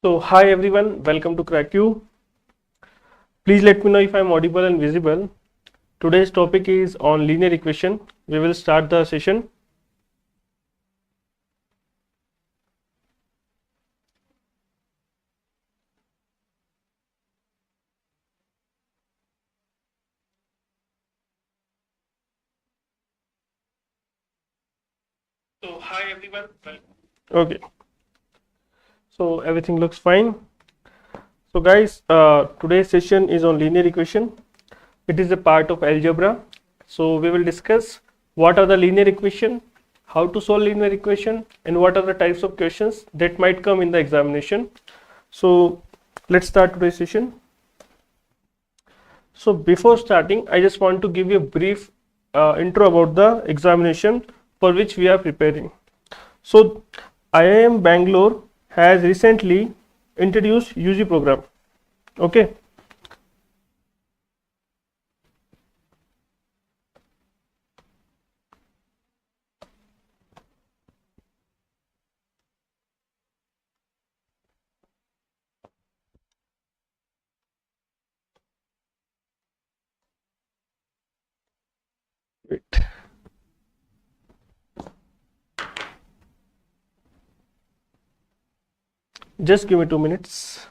So hi everyone, welcome to Cracku. Please let me know if I am audible and visible. Today's topic is on linear equation. We will start the session. So hi everyone. Okay. So everything looks fine. So guys, today's session is on linear equation. It is a part of algebra. So we will discuss what are the linear equation, how to solve linear equation, and what are the types of questions that might come in the examination. So let's start today's session. So before starting, I just want to give you a brief intro about the examination for which we are preparing. So IIM Bangalore has recently introduced UG program. Okay. Wait. Just give me 2 minutes.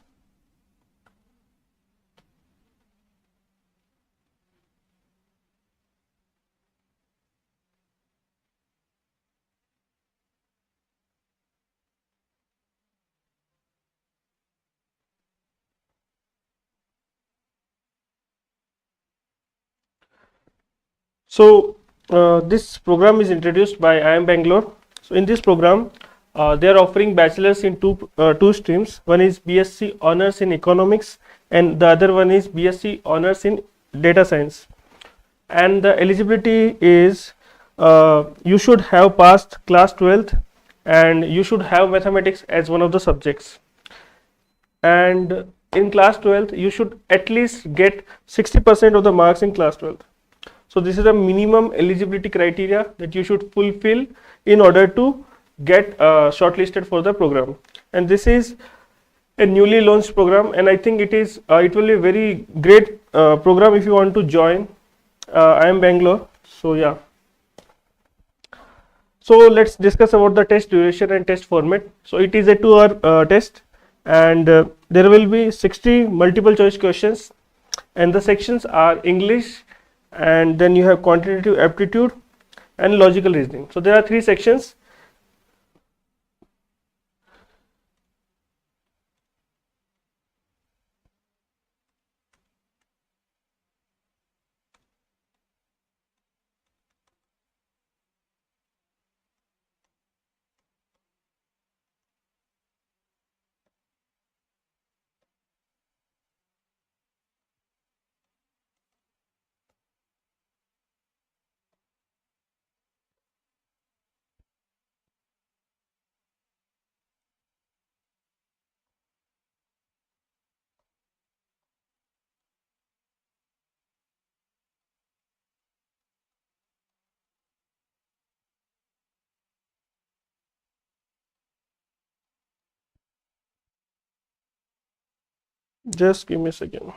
So this program is introduced by IIM Bangalore. So in this program, they are offering bachelors in two streams. One is BSc honors in economics, and the other one is BSc honors in data science. And the eligibility is you should have passed class 12th, and you should have mathematics as one of the subjects. And in class 12th, you should at least get 60% of the marks in class 12th. So this is a minimum eligibility criteria that you should fulfill in order to get shortlisted for the program. And this is a newly launched program, and I think it will be a very great program if you want to join. I am Bangalore, so yeah. So let's discuss about the test duration and test format. So it is a 2-hour test, and there will be 60 multiple choice questions, and the sections are English, and then you have quantitative aptitude and logical reasoning. So there are 3 sections. Just give me a second.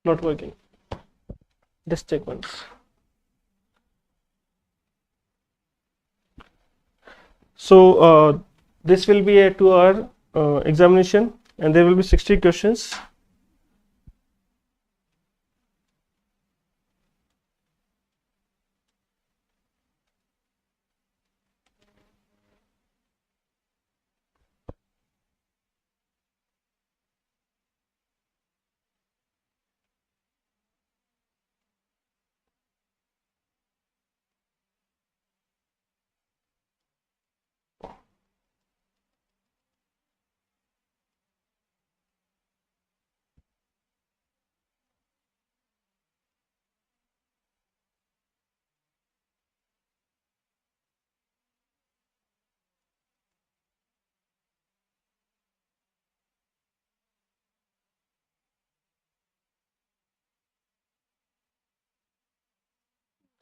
Not working. Just check once. So this will be a 2-hour examination, and there will be 60 questions.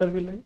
Are we live?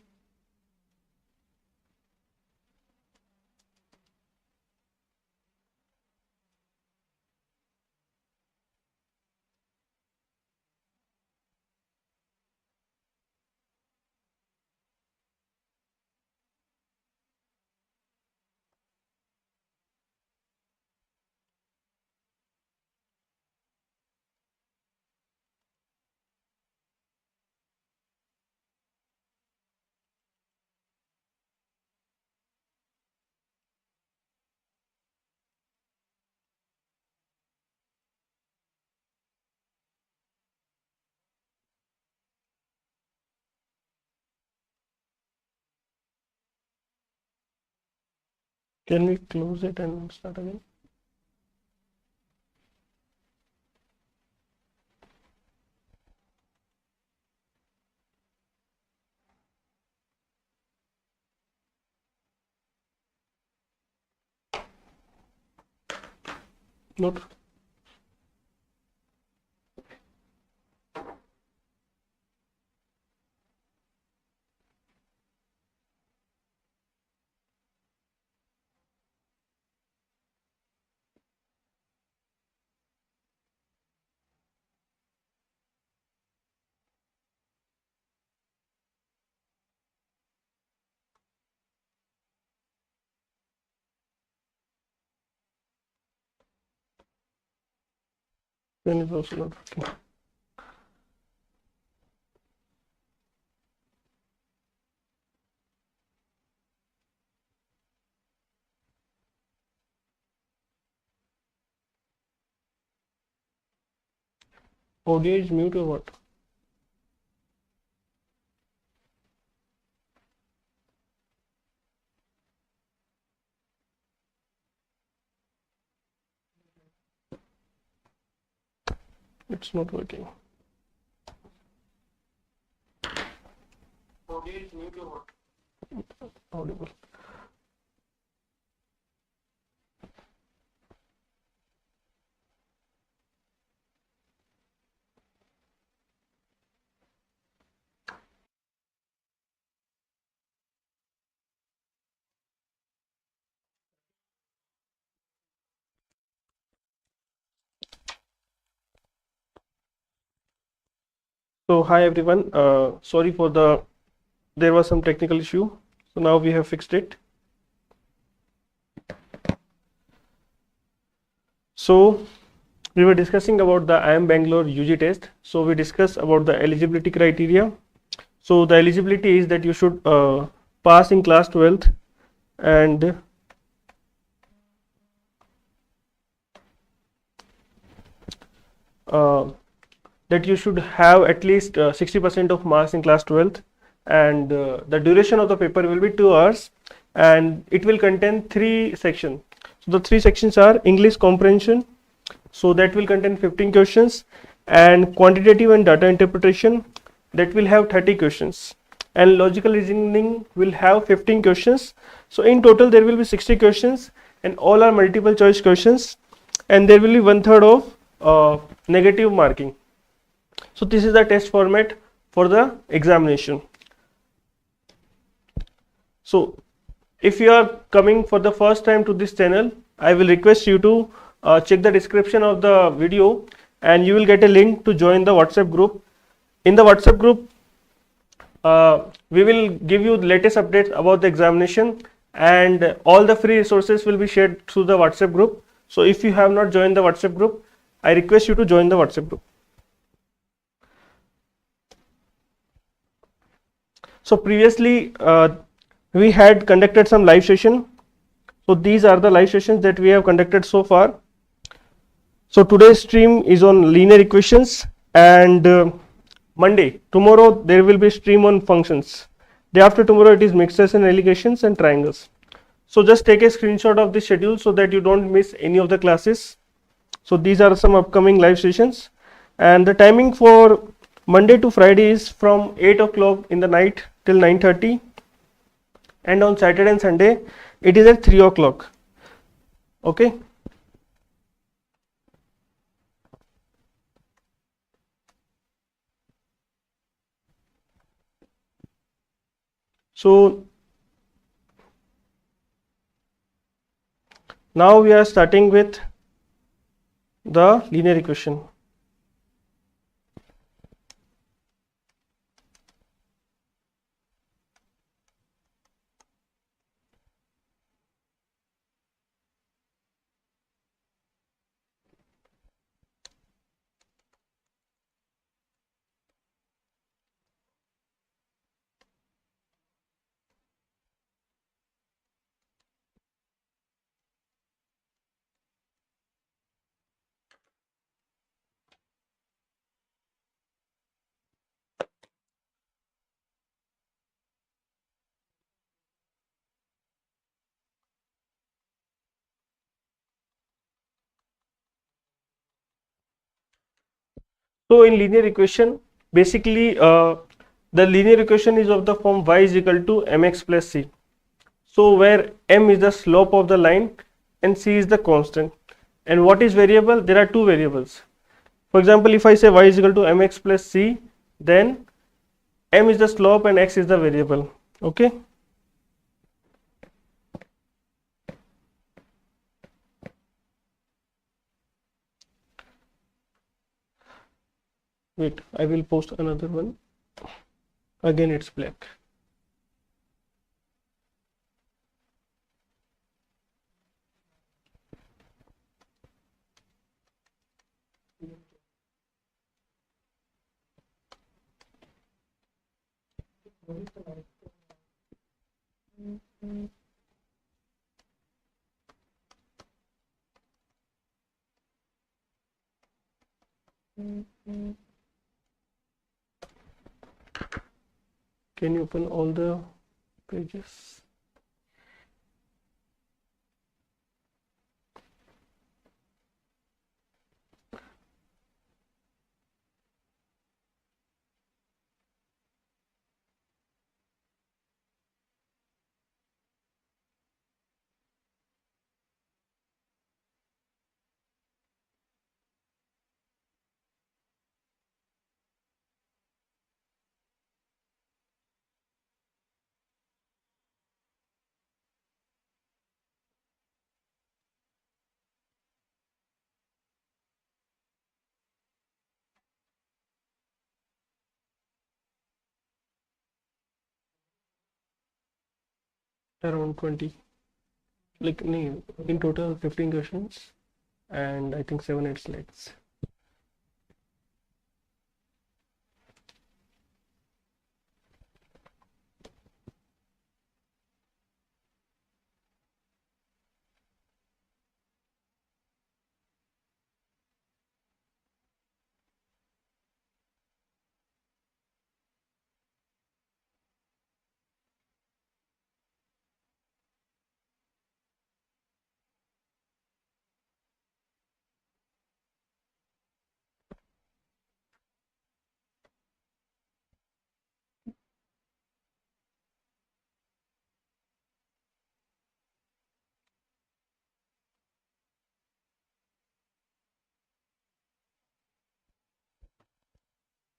Can we close it and start again? Not. Pen is also not working. Audio is mute or what? It's not working. Audio is mute or what? Audible. So hi everyone. Sorry for there was some technical issue. So now we have fixed it. So we were discussing about the IIM Bangalore UG test. So we discussed about the eligibility criteria. So the eligibility is that you should pass in class 12th and that you should have at least 60% of marks in class 12th, and the duration of the paper will be 2 hours and it will contain 3 sections. So the 3 sections are English comprehension, so that will contain 15 questions, and quantitative and data interpretation, that will have 30 questions, and logical reasoning will have 15 questions. So in total there will be 60 questions and all are multiple choice questions, and there will be 1/3 of negative marking. So this is the test format for the examination. So if you are coming for the first time to this channel, I will request you to check the description of the video and you will get a link to join the WhatsApp group. In the WhatsApp group, we will give you the latest updates about the examination, and all the free resources will be shared through the WhatsApp group. So if you have not joined the WhatsApp group, I request you to join the WhatsApp group. So previously we had conducted some live session. So these are the live sessions that we have conducted so far. So today's stream is on linear equations, and tomorrow there will be stream on functions. Day after tomorrow it is mixtures and alligations and triangles. So just take a screenshot of the schedule so that you don't miss any of the classes. So these are some upcoming live sessions, and the timing for Monday to Friday is from 8 o'clock in the night till 9:30, and on Saturday and Sunday it is at 3 o'clock. Okay. So now we are starting with the linear equation. So in linear equation, basically the linear equation is of the form y is equal to mx plus c. So where m is the slope of the line and c is the constant. And what is variable? There are two variables. For example, if I say y is equal to mx plus c, then m is the slope and x is the variable. Okay. Wait, I will post another one. Again, it's black. Can you open all the pages? Around 20. Like, no, in total 15 questions and I think 7-8 slides.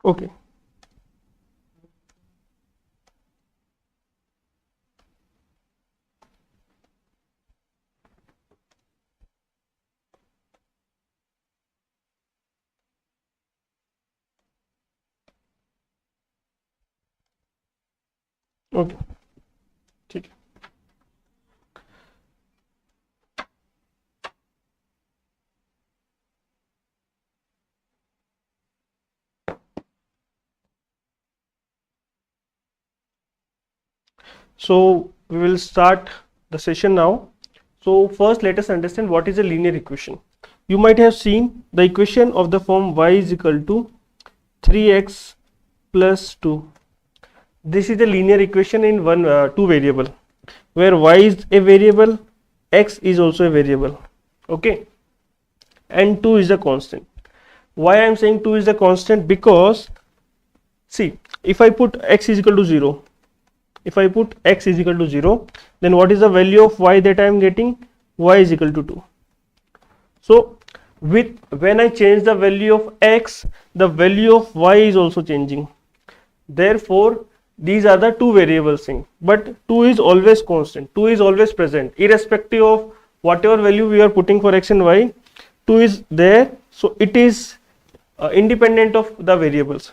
Okay. Okay. ठीक है. So we will start the session now. So first let us understand what is a linear equation. You might have seen the equation of the form y is equal to 3x plus 2. This is a linear equation in two variable, where y is a variable, x is also a variable. Okay, and 2 is a constant. Why I am saying 2 is a constant? Because see, if I put x is equal to 0, if I put x is equal to 0, then what is the value of y that I am getting? Y is equal to 2. So when I change the value of x, the value of y is also changing. Therefore these are the two variables thing, but 2 is always constant, 2 is always present irrespective of whatever value we are putting for x and y, 2 is there, so it is independent of the variables.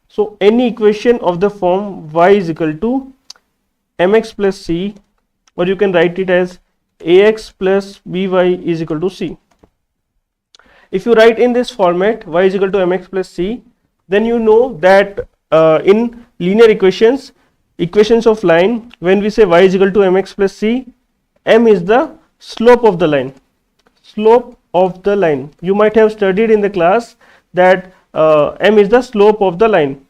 So any equation of the form y is equal to mx plus c, or you can write it as ax plus by is equal to c. If you write in this format y is equal to mx plus c, then you know that in linear equations of line, when we say y is equal to mx plus c, m is the slope of the line. Slope of the line. You might have studied in the class that m is the slope of the line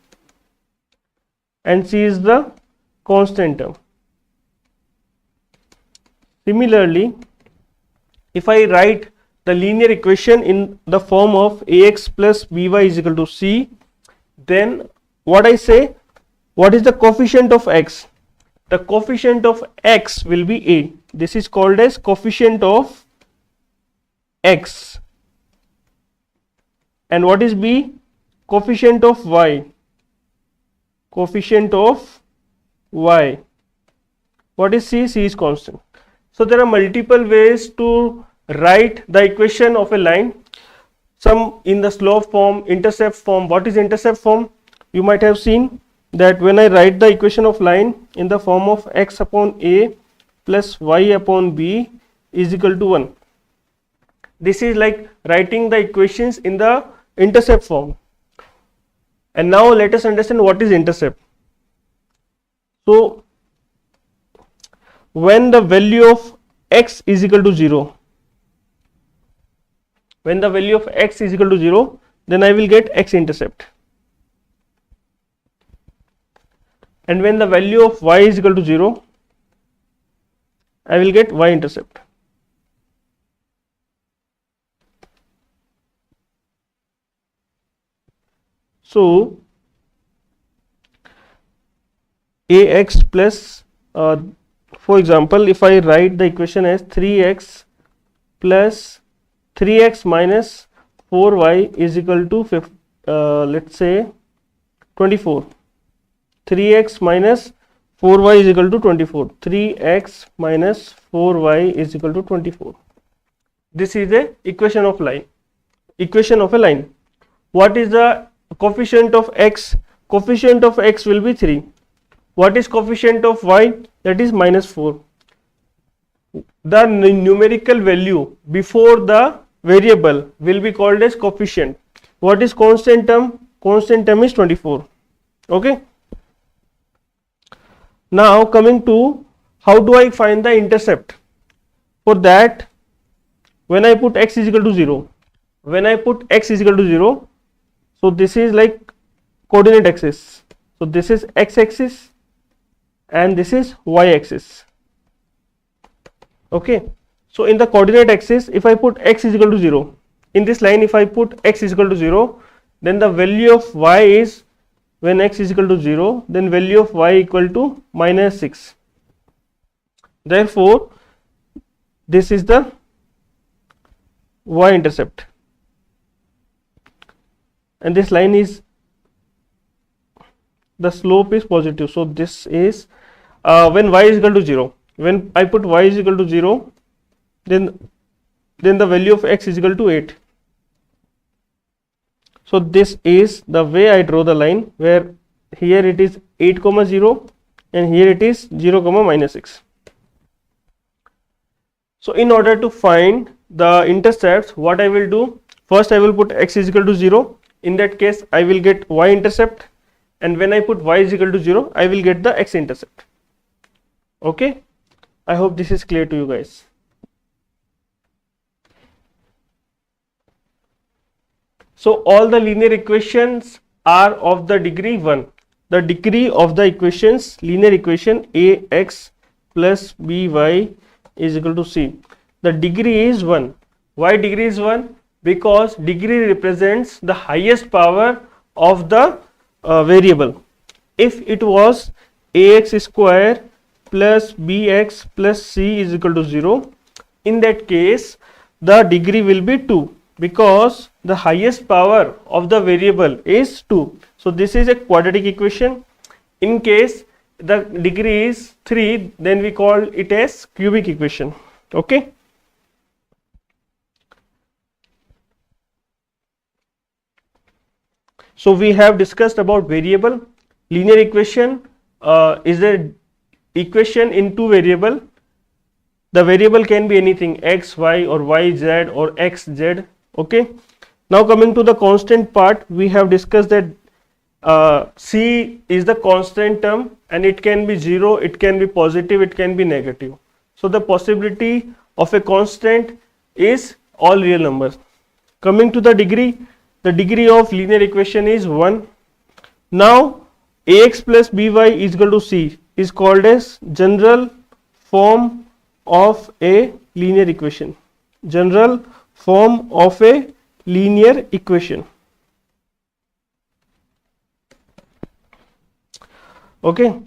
and c is the constant term. Similarly, if I write the linear equation in the form of ax plus by is equal to c, then what I say, what is the coefficient of x? The coefficient of x will be a. This is called as coefficient of x. And what is b? Coefficient of y. Coefficient of y. What is c? C is constant. So there are multiple ways to write the equation of a line. Some in the slope form, intercept form. What is intercept form? You might have seen that when I write the equation of line in the form of x upon a plus y upon b is equal to 1. This is like writing the equations in the intercept form. And now let us understand what is intercept. So when the value of x is equal to 0, when the value of x is equal to 0, then I will get x intercept. And when the value of y is equal to 0, I will get y intercept. So ax plus, for example, if I write the equation as 3x plus 3x minus 4y is equal to let's say 24. 3x minus 4y is equal to 24. 3x minus 4y is equal to 24. This is the equation of line. Equation of a line. What is the coefficient of x? Coefficient of x will be 3. What is coefficient of y? That is minus 4. The numerical value before the variable will be called as coefficient. What is constant term? Constant term is 24. Okay. Now coming to how do I find the intercept? For that, when I put x is equal to 0, when I put x is equal to 0, so this is like coordinate axis. So this is x axis and this is y axis. Okay. So in the coordinate axis, if I put x is equal to 0, in this line if I put x is equal to 0, then the value of y is, when x is equal to 0, then value of y equal to minus 6. Therefore, this is the y intercept. And this line is, the slope is positive. So this is when y is equal to 0. When I put y is equal to 0, then the value of x is equal to 8. So this is the way I draw the line, where here it is 8 comma 0 and here it is 0 comma minus 6. So in order to find the intercepts, what I will do, first I will put x is equal to 0. In that case I will get y intercept, and when I put y is equal to 0, I will get the x intercept. Okay. I hope this is clear to you guys. So all the linear equations are of the degree 1. The degree of the equations, linear equation ax plus by is equal to c. The degree is 1. Why degree is 1? Because degree represents the highest power of the variable. If it was ax square plus bx plus c is equal to 0, in that case the degree will be 2, because the highest power of the variable is 2. So this is a quadratic equation. In case the degree is 3, then we call it as cubic equation. Okay. So we have discussed about variable. Linear equation is a equation in two variable. The variable can be anything, x, y, or y, z, or x, z. Okay. Now coming to the constant part, we have discussed that c is the constant term, and it can be 0, it can be positive, it can be negative. So the possibility of a constant is all real numbers. Coming to the degree of linear equation is 1. Now ax plus by is equal to c is called as general form of a linear equation. General form of a linear equation. Okay,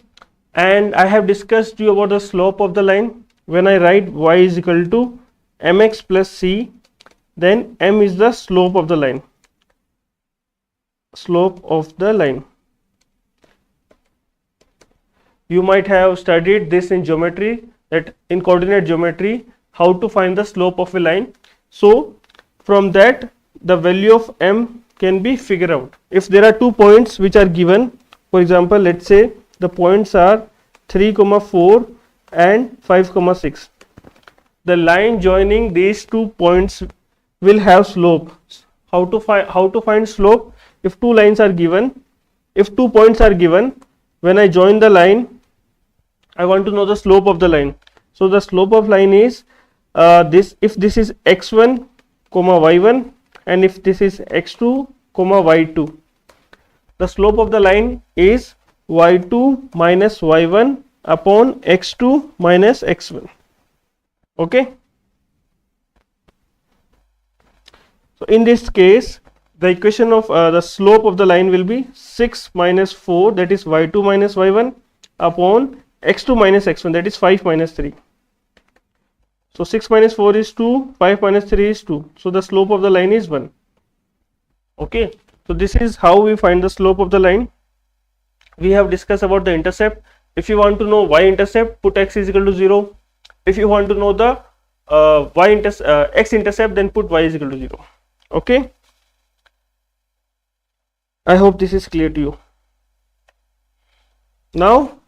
and I have discussed you about the slope of the line. When I write y is equal to mx plus c, then m is the slope of the line. Slope of the line. You might have studied this in geometry, that in coordinate geometry, how to find the slope of a line. So from that, the value of m can be figured out. If there are 2 points which are given, for example, let's say the points are 3, 4 and 5, 6. The line joining these 2 points will have slope. How to find slope? If 2 lines are given, if 2 points are given, when I join the line, I want to know the slope of the line. So the slope of line is this. If this is x1, y1, and if this is x2, y2, the slope of the line is y2 minus y1 upon x2 minus x1. Okay. So in this case, the equation of the slope of the line will be 6 minus 4, that is y2 minus y1, upon x2 minus x1, that is 5 minus 3. So 6 minus 4 is 2, 5 minus 3 is 2. So the slope of the line is 1. Okay. So this is how we find the slope of the line. We have discussed about the intercept. If you want to know y-intercept, put x is equal to 0. If you want to know the x-intercept, then put y is equal to 0. Okay. I hope this is clear to you. Now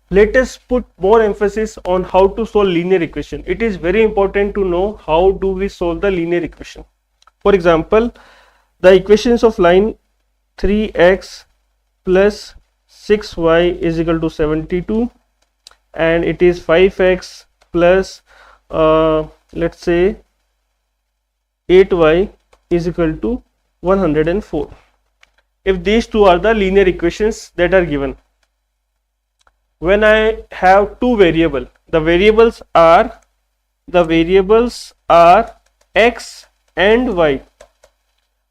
let us put more emphasis on how to solve linear equation. It is very important to know how do we solve the linear equation. For example, the equations of line 3x plus 6y is equal to 72, and it is 5x plus let's say 8y is equal to 104. If these two are the linear equations that are given, when I have two variables, the variables are x and y.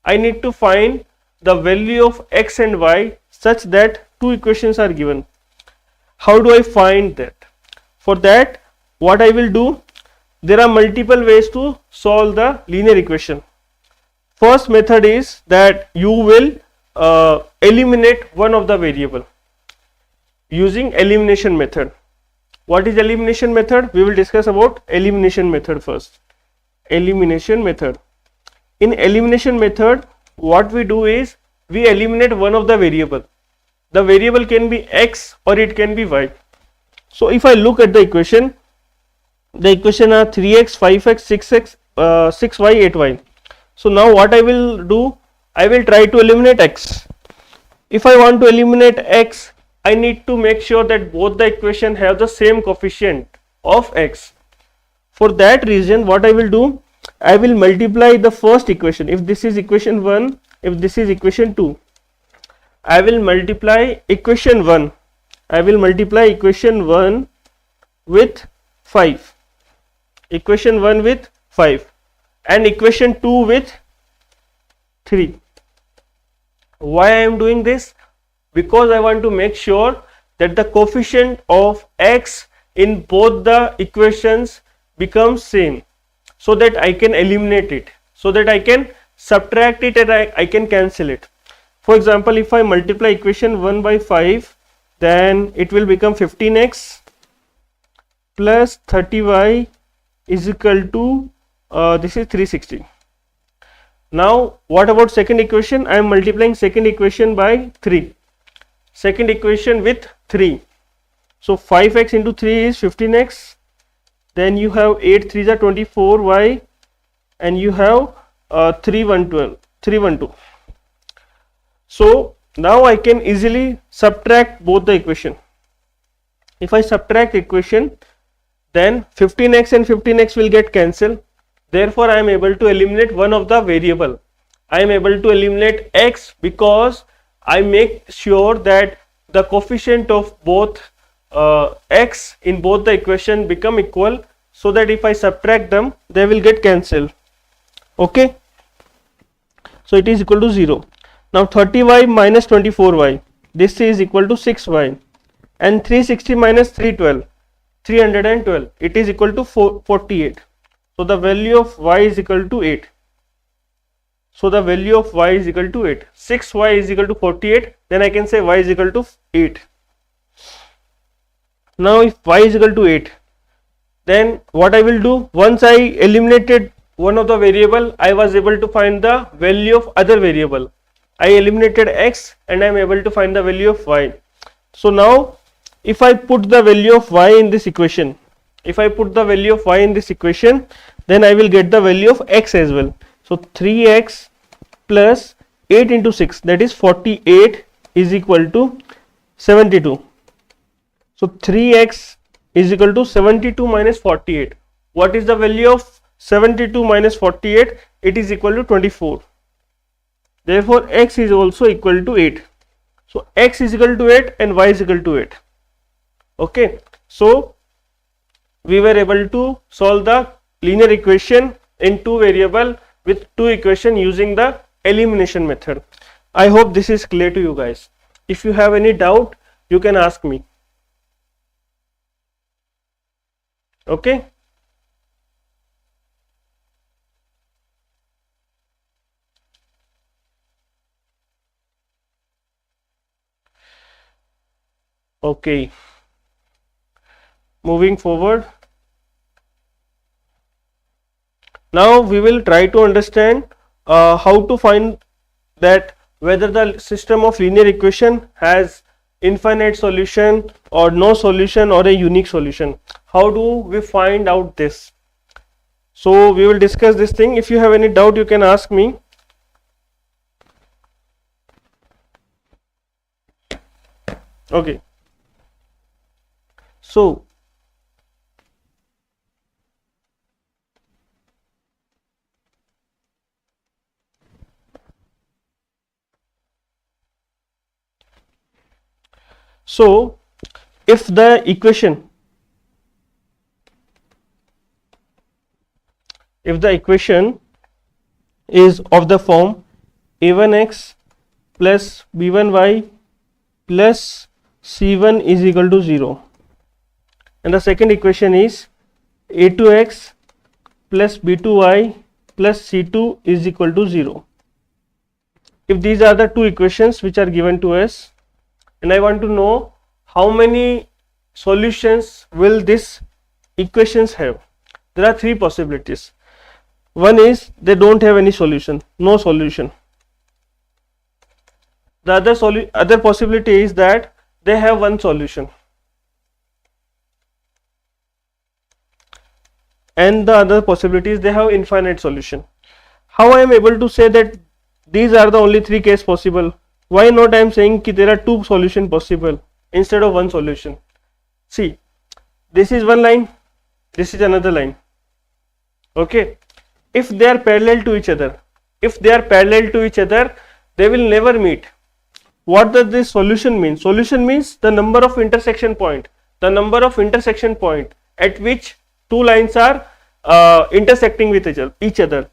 I need to find the value of x and y such that two equations are given. How do I find that? For that, what I will do, there are multiple ways to solve the linear equation. First method is that you will eliminate one of the variable using elimination method. What is elimination method? We will discuss about elimination method first. Elimination method. In elimination method, what we do is we eliminate one of the variable. The variable can be x or it can be y. So if I look at the equation are 3x, 5x, 6y, 8y. So now what I will do, I will try to eliminate x. If I want to eliminate x, I need to make sure that both the equation have the same coefficient of x. For that reason, what I will do, I will multiply the first equation. If this is equation 1, if this is equation 2, I will multiply equation 1. I will multiply equation 1 with 5. Equation 1 with 5 and equation 2 with 3. Why I am doing this? Because I want to make sure that the coefficient of x in both the equations becomes same, so that I can eliminate it, so that I can subtract it and I can cancel it. For example, if I multiply equation 1 by 5, then it will become 15x plus 30y is equal to this is 360. Now what about second equation? I am multiplying second equation by 3, second equation with 3. So 5x into 3 is 15x, then you have 8 3s are 24y, and you have 312. So now I can easily subtract both the equation. If I subtract equation, then 15x and 15x will get cancelled. Therefore I am able to eliminate one of the variable. I am able to eliminate x because I make sure that the coefficient of both x in both the equation become equal, so that if I subtract them, they will get cancelled. Okay, so it is equal to 0. Now 30y minus 24y, this is equal to 6y, and 360 minus 312, it is equal to 48. So the value of y is equal to 8. So the value of y is equal to 8. 6y is equal to 48, then I can say y is equal to 8. Now if y is equal to 8, then what I will do, once I eliminated one of the variable, I was able to find the value of other variable. I eliminated x and I am able to find the value of y. So now if I put the value of y in this equation, then I will get the value of x as well. So 3x plus 8 into 6, that is 48, is equal to 72. So 3x is equal to 72 minus 48. What is the value of 72 minus 48? It is equal to 24. Therefore x is also equal to 8. So x is equal to 8 and y is equal to 8. Okay, so we were able to solve the linear equation in two variable with two equation using the elimination method. I hope this is clear to you guys. If you have any doubt, you can ask me. Okay. Okay, moving forward, now we will try to understand how to find that whether the system of linear equation has infinite solution or no solution or a unique solution. How do we find out this? So we will discuss this thing. If you have any doubt, you can ask me. Okay, so if the equation is of the form a1x plus b1y plus c1 is equal to 0, and the second equation is a2x plus b2y plus c2 is equal to 0. If these are the two equations which are given to us, and I want to know how many solutions will these equations have, there are three possibilities. One is they don't have any solution, no solution. The other possibility is that they have one solution, and the other possibility is they have infinite solution. How I am able to say that these are the only three cases possible? Why not I am saying that there are two solutions possible instead of one solution? See, this is one line, this is another line. Okay, if they are parallel to each other, they will never meet. What does this solution mean? Solution means the number of intersection point at which two lines are intersecting with each other.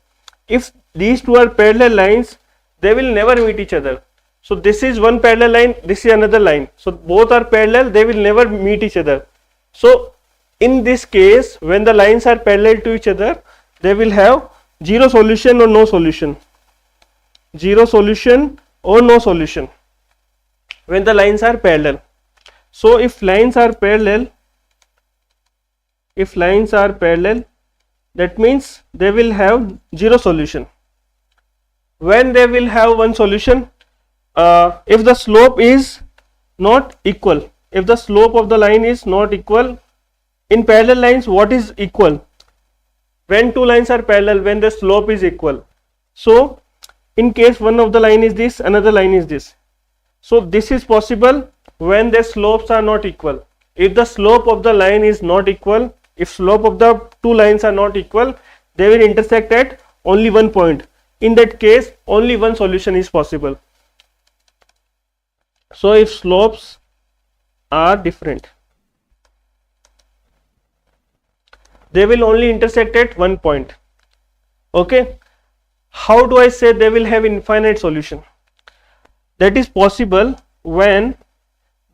If these two are parallel lines, they will never meet each other. So this is one parallel line, this is another line. So both are parallel, they will never meet each other. So in this case, when the lines are parallel to each other, they will have zero solution or no solution. Zero solution or no solution when the lines are parallel. So if lines are parallel, that means they will have zero solution. When they will have one solution, if the slope is not equal, if the slope of the line is not equal. In parallel lines, what is equal? When two lines are parallel, when the slope is equal. So in case one of the line is this, another line is this. So this is possible when their slopes are not equal. If the slope of the line is not equal, if slope of the two lines are not equal, they will intersect at only one point. In that case, only one solution is possible. So if slopes are different, they will only intersect at one point. Okay. How do I say they will have infinite solution? That is possible when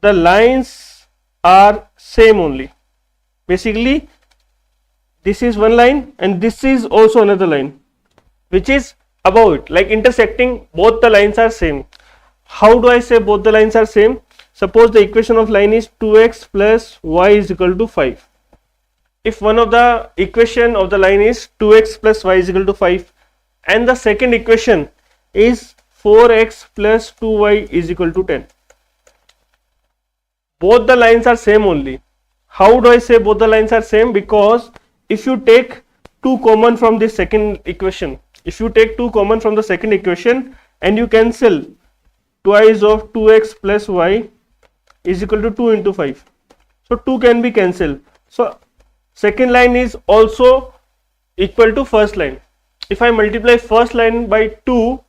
the lines are same only. Basically, this is one line and this is also another line which is above it, like intersecting, both the lines are same. How do I say both the lines are same? Suppose the equation of line is 2x plus y is equal to 5. If one of the equation of the line is 2x plus y is equal to 5 and the second equation is 4x plus 2y is equal to 10. Both the lines are same only. How do I say both the lines are same? Because if you take 2 common from this second equation, if you take 2 common from the second equation and you cancel twice of 2x plus y is equal to 2 into 5. So 2 can be cancelled. So second line is also equal to first line. If I multiply first line by 2,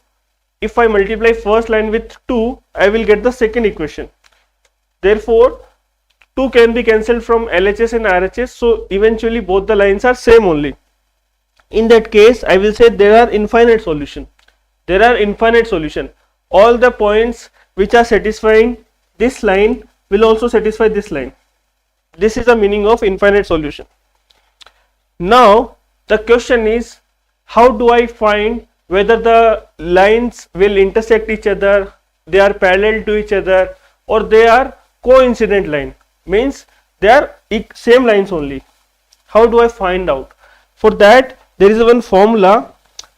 if I multiply first line with 2, I will get the second equation. Therefore, 2 can be cancelled from LHS and RHS. So eventually both the lines are same only. In that case, I will say there are infinite solution. There are infinite solution. All the points which are satisfying this line will also satisfy this line. This is the meaning of infinite solution. Now the question is, how do I find whether the lines will intersect each other, they are parallel to each other, or they are coincident line? Means they are same lines only. How do I find out? For that, there is one formula,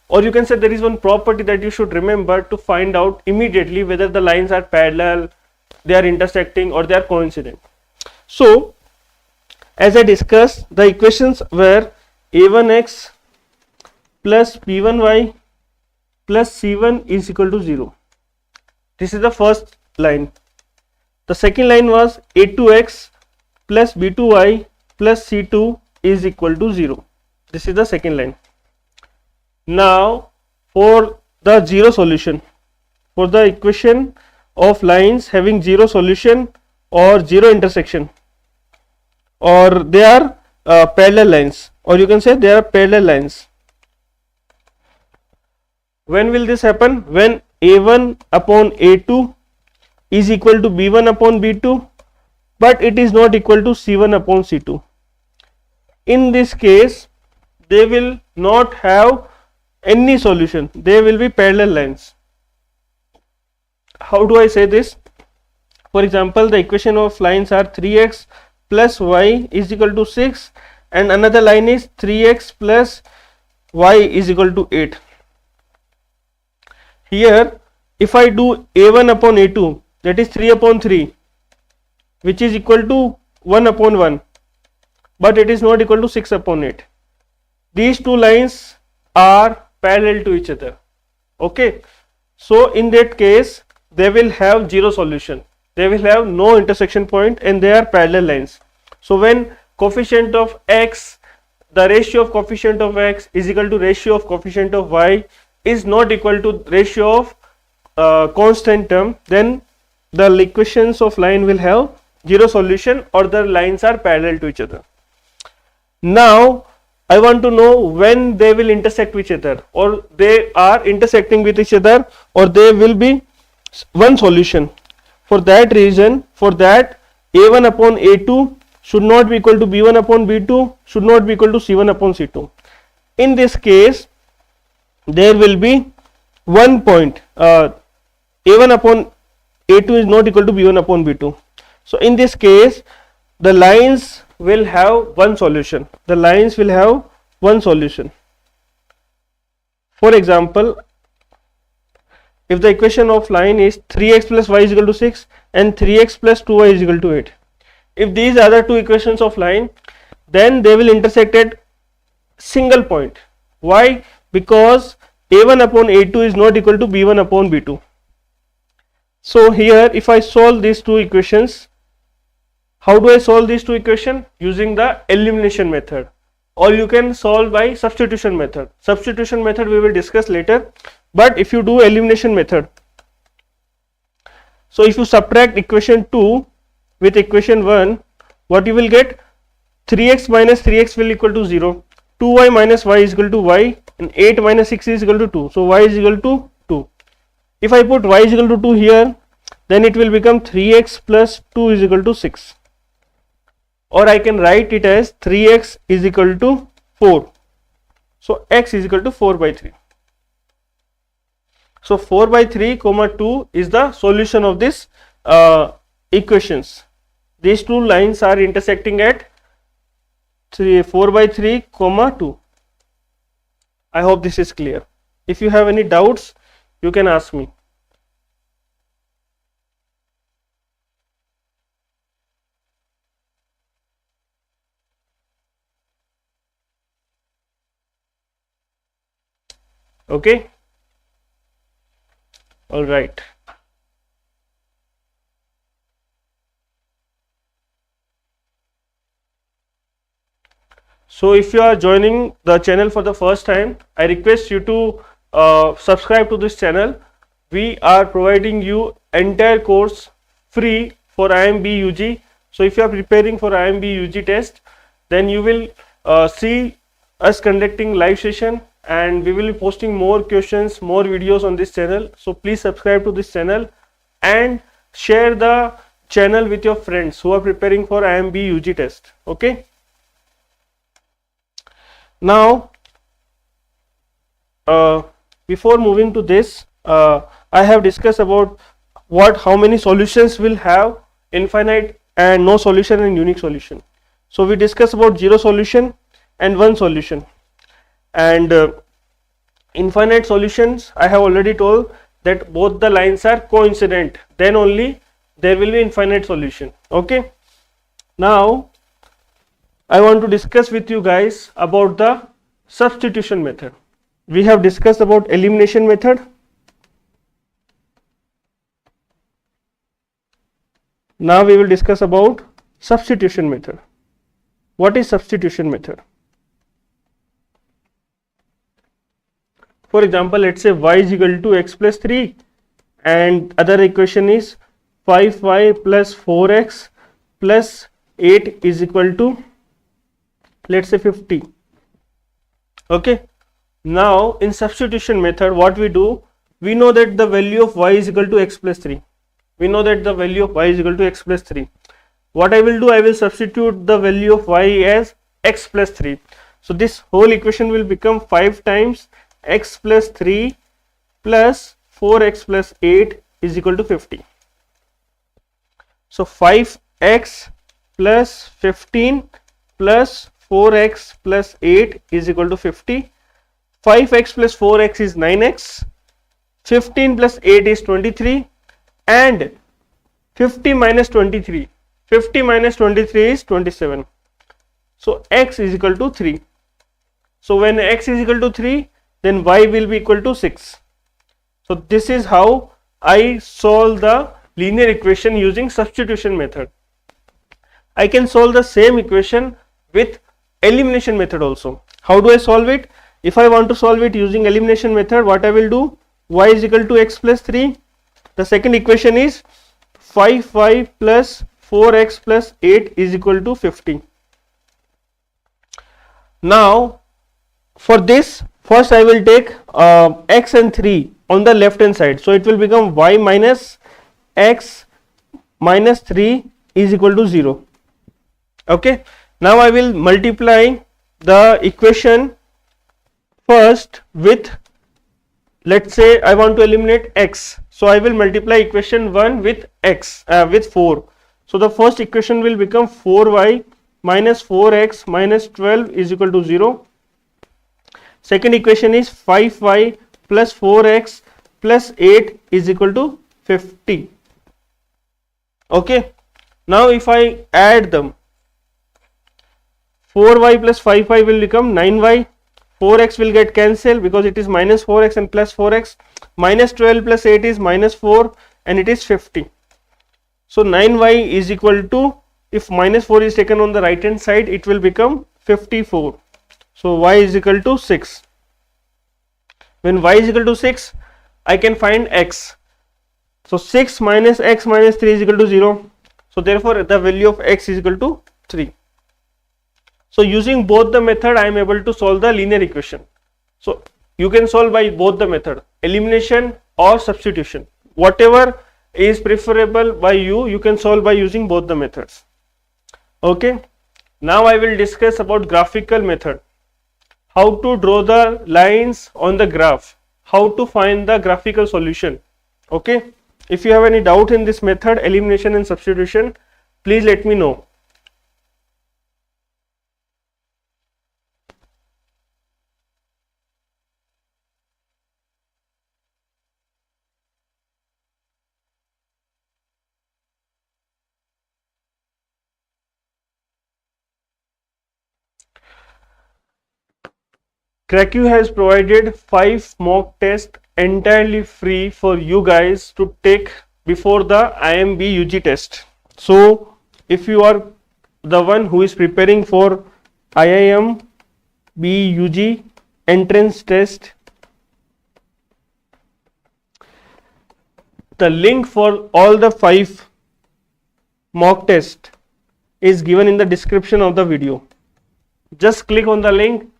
or you can say there is one property that you should remember to find out immediately whether the lines are parallel, they are intersecting, or they are coincident. So as I discussed, the equations were a1x plus b1y plus c1 is equal to 0. This is the first line. The second line was a2x plus b2y plus c2 is equal to 0. This is the second line. Now for the zero solution, for the equation of lines having zero solution or zero intersection, or they are parallel lines, or you can say they are parallel lines. When will this happen? When a1 upon a2 is equal to b1 upon b2, but it is not equal to c1 upon c2. In this case, they will not have any solution. They will be parallel lines. How do I say this? For example, the equation of lines are 3x plus y is equal to 6 and another line is 3x plus y is equal to 8. Here if I do a1 upon a2, that is 3 upon 3, which is equal to 1 upon 1, but it is not equal to 6 upon 8. These two lines are parallel to each other. Okay, so in that case they will have zero solution, they will have no intersection point, and they are parallel lines. So when coefficient of x, the ratio of coefficient of x is equal to ratio of coefficient of y is not equal to ratio of constant term, then the equations of line will have zero solution, or the lines are parallel to each other. Now I want to know when they will intersect with each other, or they are intersecting with each other, or they will be one solution. For that reason, for that, a1 upon a2 should not be equal to b1 upon b2, should not be equal to c1 upon c2. In this case, there will be one point, a1 upon a2 is not equal to b1 upon b2. So in this case, the lines will have one solution. The lines will have one solution. For example, if the equation of line is 3x plus y is equal to 6 and 3x plus 2y is equal to 8. If these are the two equations of line, then they will intersect at single point. Why? Because a1 upon a2 is not equal to b1 upon b2. So here if I solve these two equations, how do I solve these two equations? Using the elimination method, or you can solve by substitution method. Substitution method we will discuss later, but if you do elimination method, so if you subtract equation 2 with equation 1, what you will get? 3x minus 3x will equal to 0, 2y minus y is equal to y, and 8 minus 6 is equal to 2. So y is equal to 2. If I put y is equal to 2 here, then it will become 3x plus 2 is equal to 6. Or I can write it as 3x is equal to 4. So x is equal to 4 by 3. So 4 by 3 comma 2 is the solution of this equations. These two lines are intersecting at 4 by 3 comma 2. I hope this is clear. If you have any doubts, you can ask me. Okay, all right. So if you are joining the channel for the first time, I request you to subscribe to this channel. We are providing you entire course free for IIM B UG. So if you are preparing for IIM B UG test, then you will see us conducting live session, and we will be posting more questions, more videos on this channel. So please subscribe to this channel and share the channel with your friends who are preparing for IIM B UG test. Okay. Now, before moving to this, I have discussed about how many solutions will have infinite and no solution and unique solution. So we discussed about 0 solution and 1 solution, and infinite solutions, I have already told that both the lines are coincident, then only there will be infinite solution. Okay. Now I want to discuss with you guys about the substitution method. We have discussed about elimination method. Now we will discuss about substitution method. What is substitution method? For example, let's say y is equal to x plus 3 and other equation is 5y plus 4x plus 8 is equal to, let's say, 50. Okay. Now in substitution method, what we do, we know that the value of y is equal to x plus 3. We know that the value of y is equal to x plus 3. What I will do, I will substitute the value of y as x plus 3. So this whole equation will become 5 times x plus 3 plus 4x plus 8 is equal to 50. So 5x plus 15 plus 4x plus 8 is equal to 50. 5x plus 4x is 9x, 15 plus 8 is 23, and 50 minus 23. 50 minus 23 is 27. So x is equal to 3. So when x is equal to 3, then y will be equal to 6. So this is how I solve the linear equation using substitution method. I can solve the same equation with elimination method also. How do I solve it? If I want to solve it using elimination method, what I will do, y is equal to x plus 3. The second equation is 5y plus 4x plus 8 is equal to 50. Now for this, first I will take x and 3 on the left hand side. So it will become y minus x minus 3 is equal to 0. Okay. Now I will multiply the equation first with, let's say I want to eliminate x. So I will multiply equation 1 with x with 4. So the first equation will become 4y minus 4x minus 12 is equal to 0. Second equation is 5y plus 4x plus 8 is equal to 50. Okay. Now if I add them, 4y plus 5y will become 9y, 4x will get cancelled because it is minus 4x and plus 4x, minus 12 plus 8 is minus 4 and it is 50. So 9y is equal to, if minus 4 is taken on the right hand side, it will become 54. So y is equal to 6. When y is equal to 6, I can find x. So 6 minus x minus 3 is equal to 0. So therefore the value of x is equal to 3. So using both the method, I am able to solve the linear equation. So you can solve by both the method, elimination or substitution. Whatever is preferable by you, you can solve by using both the methods. Okay. Now I will discuss about graphical method. How to draw the lines on the graph. How to find the graphical solution. Okay. If you have any doubt in this method, elimination and substitution, please let me know. Cracku has provided 5 mock tests entirely free for you guys to take before the IIM B UG test. So if you are the one who is preparing for IIM B UG entrance test, the link for all the 5 mock tests is given in the description of the video. Just click on the link,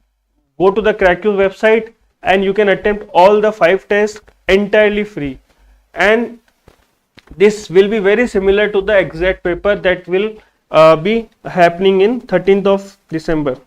go to the Cracku website and you can attempt all the 5 tests entirely free. And this will be very similar to the exact paper that will be happening in 13th of December.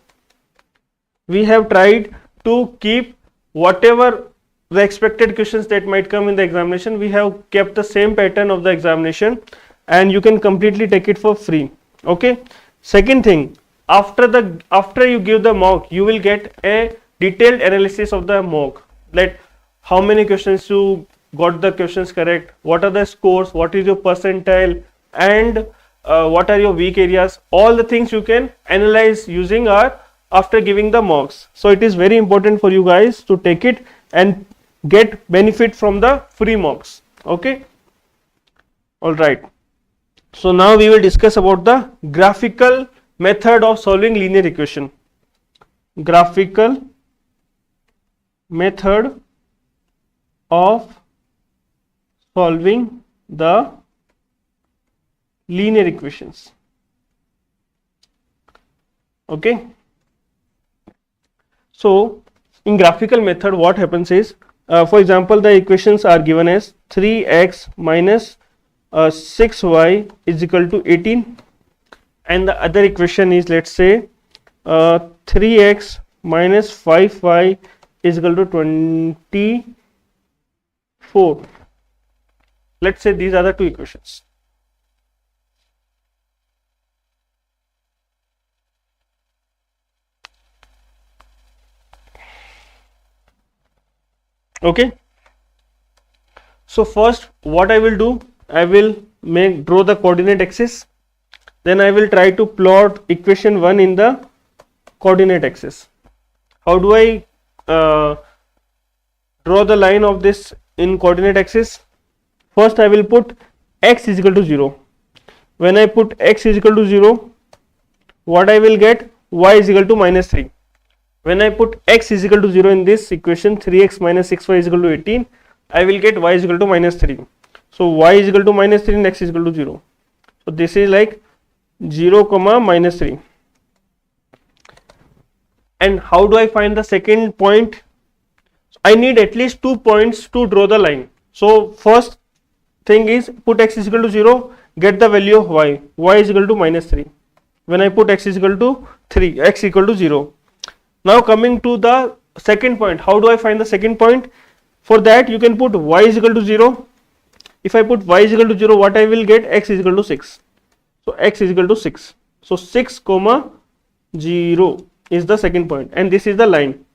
We have tried to keep whatever the expected questions that might come in the examination, we have kept the same pattern of the examination and you can completely take it for free. Okay. Second thing, after you give the mock, you will get a detailed analysis of the mock, like how many questions you got the questions correct, what are the scores, what is your percentile, and what are your weak areas. All the things you can analyze using after giving the mocks. So it is very important for you guys to take it and get benefit from the free mocks. Okay. All right. So now we will discuss about the graphical method of solving linear equation. Graphical method of solving the linear equations. Okay. So in graphical method, what happens is, for example, the equations are given as 3x minus 6y is equal to 18, and the other equation is, let's say, 3x minus 5y is equal to 24. Let's say these are the two equations. Okay. So first what I will do, I will draw the coordinate axis, then I will try to plot equation 1 in the coordinate axis. How do I draw the line of this in coordinate axis? First I will put x is equal to 0. When I put x is equal to 0, what I will get? Y is equal to minus 3. When I put x is equal to 0 in this equation, 3x minus 6y is equal to 18, I will get y is equal to minus 3. So y is equal to minus 3 and x is equal to 0. So this is like 0 comma minus 3. And how do I find the second point? I need at least 2 points to draw the line. So first thing is, put x is equal to 0, get the value of y. Y is equal to minus 3. When I put x is equal to 3, x equal to 0. Now coming to the second point, how do I find the second point? For that you can put y is equal to 0. If I put y is equal to 0, what I will get? X is equal to 6. So x is equal to 6. So 6 comma 0 is the second point, and this is the line.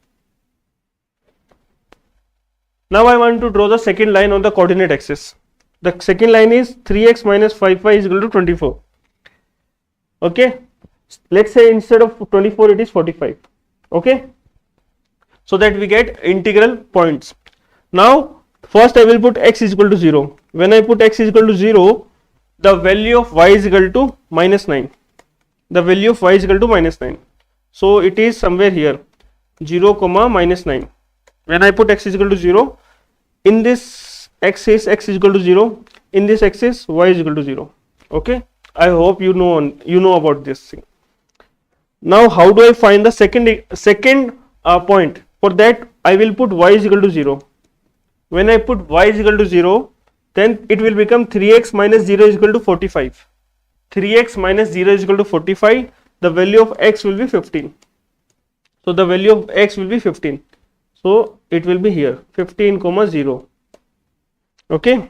Now I want to draw the second line on the coordinate axis. The second line is 3x minus 5y is equal to 24. Okay, let's say instead of 24 it is 45. Okay, so that we get integral points. Now first I will put x is equal to 0. When I put x is equal to 0, the value of y is equal to minus 9. The value of y is equal to minus 9. So it is somewhere here, 0 comma minus 9. When I put x is equal to 0, in this axis x is equal to 0, in this axis y is equal to 0. Okay, I hope you know about this thing. Now how do I find the second point? For that I will put y is equal to 0. When I put y is equal to 0, then it will become 3x minus 0 is equal to 45. 3x minus 0 is equal to 45. The value of x will be 15. So the value of x will be 15. So it will be here 15 comma 0. Okay,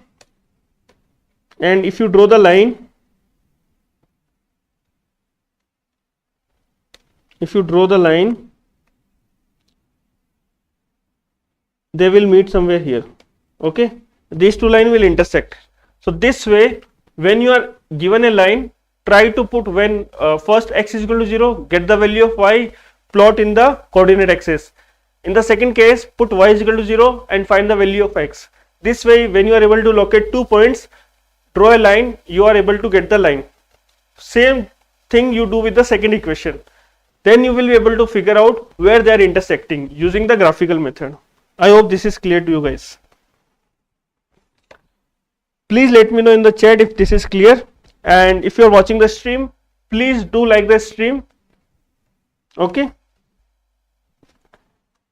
and if you draw the line, they will meet somewhere here. Okay, these two lines will intersect. So this way, when you are given a line, try to put when first x is equal to 0, get the value of y, plot in the coordinate axis. In the second case, put y is equal to 0 and find the value of x. This way, when you are able to locate 2 points, draw a line, you are able to get the line. Same thing you do with the second equation. Then you will be able to figure out where they are intersecting using the graphical method. I hope this is clear to you guys. Please let me know in the chat if this is clear, and if you are watching the stream, please do like the stream. Okay.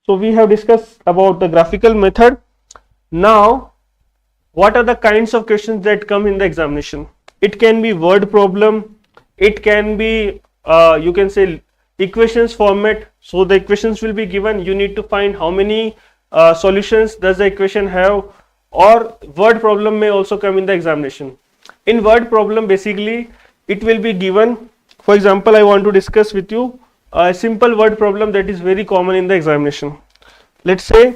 So we have discussed about the graphical method. Now, what are the kinds of questions that come in the examination? It can be word problem, it can be you can say equations format. So the equations will be given, you need to find how many solutions does the equation have, or word problem may also come in the examination. In word problem, basically it will be given. For example, I want to discuss with you a simple word problem that is very common in the examination. Let's say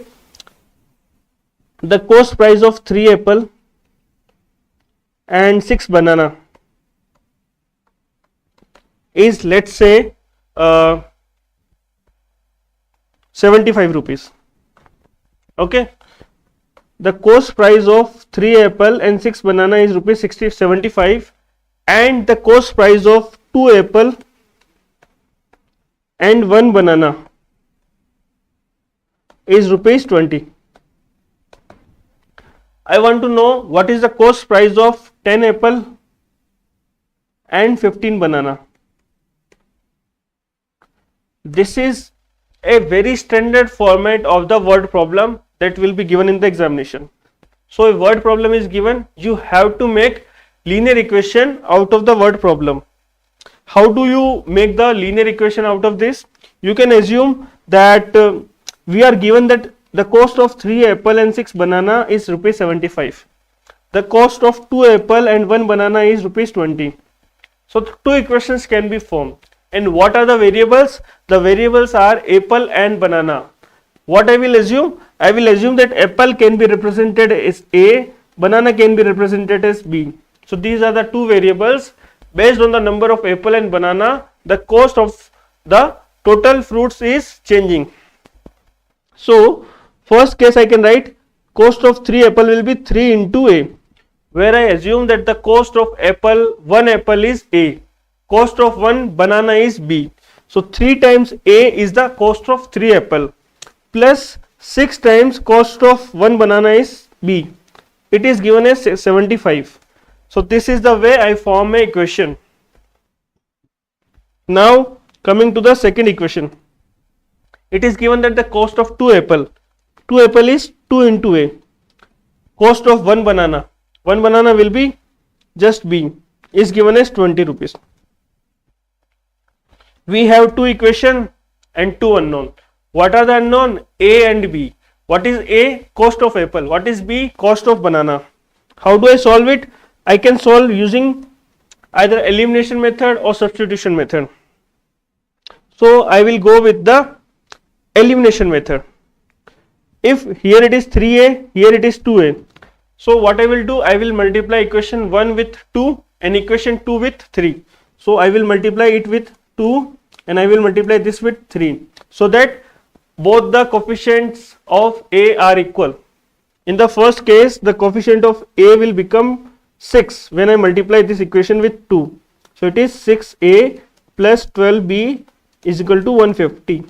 the cost price of 3 apple and 6 banana is, let's say, 75 rupees. Okay, the cost price of 3 apple and 6 banana is rupees 75, and the cost price of 2 apple and 1 banana is rupees 20. I want to know what is the cost price of 10 apple and 15 banana. This is a very standard format of the word problem that will be given in the examination. So a word problem is given, you have to make linear equation out of the word problem. How do you make the linear equation out of this? You can assume that we are given that the cost of 3 apple and 6 banana is rupees 75. The cost of 2 apple and 1 banana is rupees 20. So two equations can be formed. And what are the variables? The variables are apple and banana. What I will assume? I will assume that apple can be represented as A, banana can be represented as B. So these are the two variables. Based on the number of apple and banana, the cost of the total fruits is changing. So first case I can write cost of 3 apple will be 3 into A, where I assume that the cost of apple, 1 apple is A, cost of 1 banana is B. So 3 times A is the cost of 3 apple plus 6 times cost of 1 banana is B. It is given as 75. So this is the way I form an equation. Now coming to the second equation. It is given that the cost of 2 apple is 2 into A. Cost of 1 banana will be just B, is given as 20 rupees. We have two equation and two unknown. What are the unknown? A and B. What is A? Cost of apple. What is B? Cost of banana. How do I solve it? I can solve using either elimination method or substitution method. So I will go with the elimination method. If here it is 3a, here it is 2a. So what I will do, I will multiply equation 1 with 2 and equation 2 with 3. So I will multiply it with 2 and I will multiply this with 3, so that both the coefficients of a are equal. In the first case, the coefficient of a will become 6 when I multiply this equation with 2. So it is 6a plus 12b is equal to 150.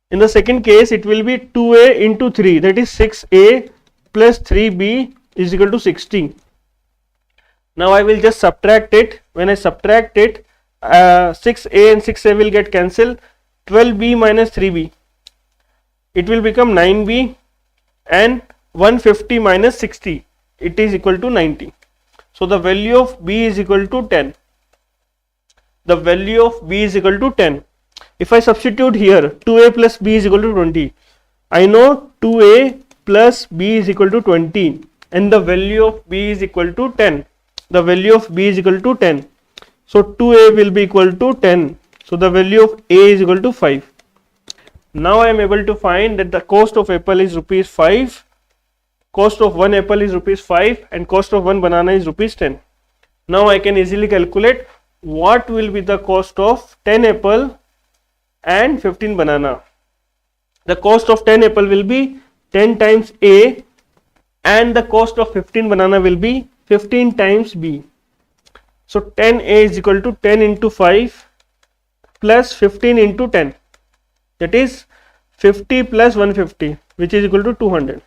In the second case, it will be 2a into 3, that is 6a plus 3b is equal to 60. Now I will just subtract it. When I subtract it, 6a and 6a will get cancelled. 12b minus 3b, it will become 9b, and 150 minus 60, it is equal to 90. So the value of b is equal to 10. The value of b is equal to 10. If I substitute here 2a plus b is equal to 20, I know 2a plus b is equal to 20 and the value of b is equal to 10. The value of b is equal to 10. So 2a will be equal to 10. So the value of a is equal to 5. Now I am able to find that the cost of apple is rupees 5, cost of one apple is rupees 5 and cost of one banana is rupees 10. Now I can easily calculate what will be the cost of 10 apple and 15 banana. The cost of 10 apple will be 10 times a and the cost of 15 banana will be 15 times b. So 10a is equal to 10 into 5 plus 15 into 10, that is 50 plus 150, which is equal to 200.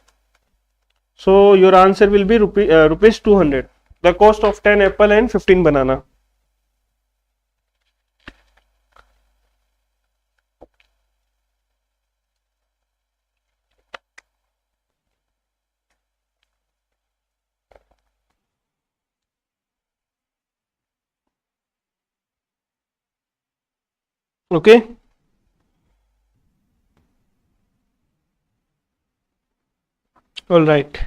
So your answer will be rupees 200, the cost of 10 apple and 15 banana. Okay. All right.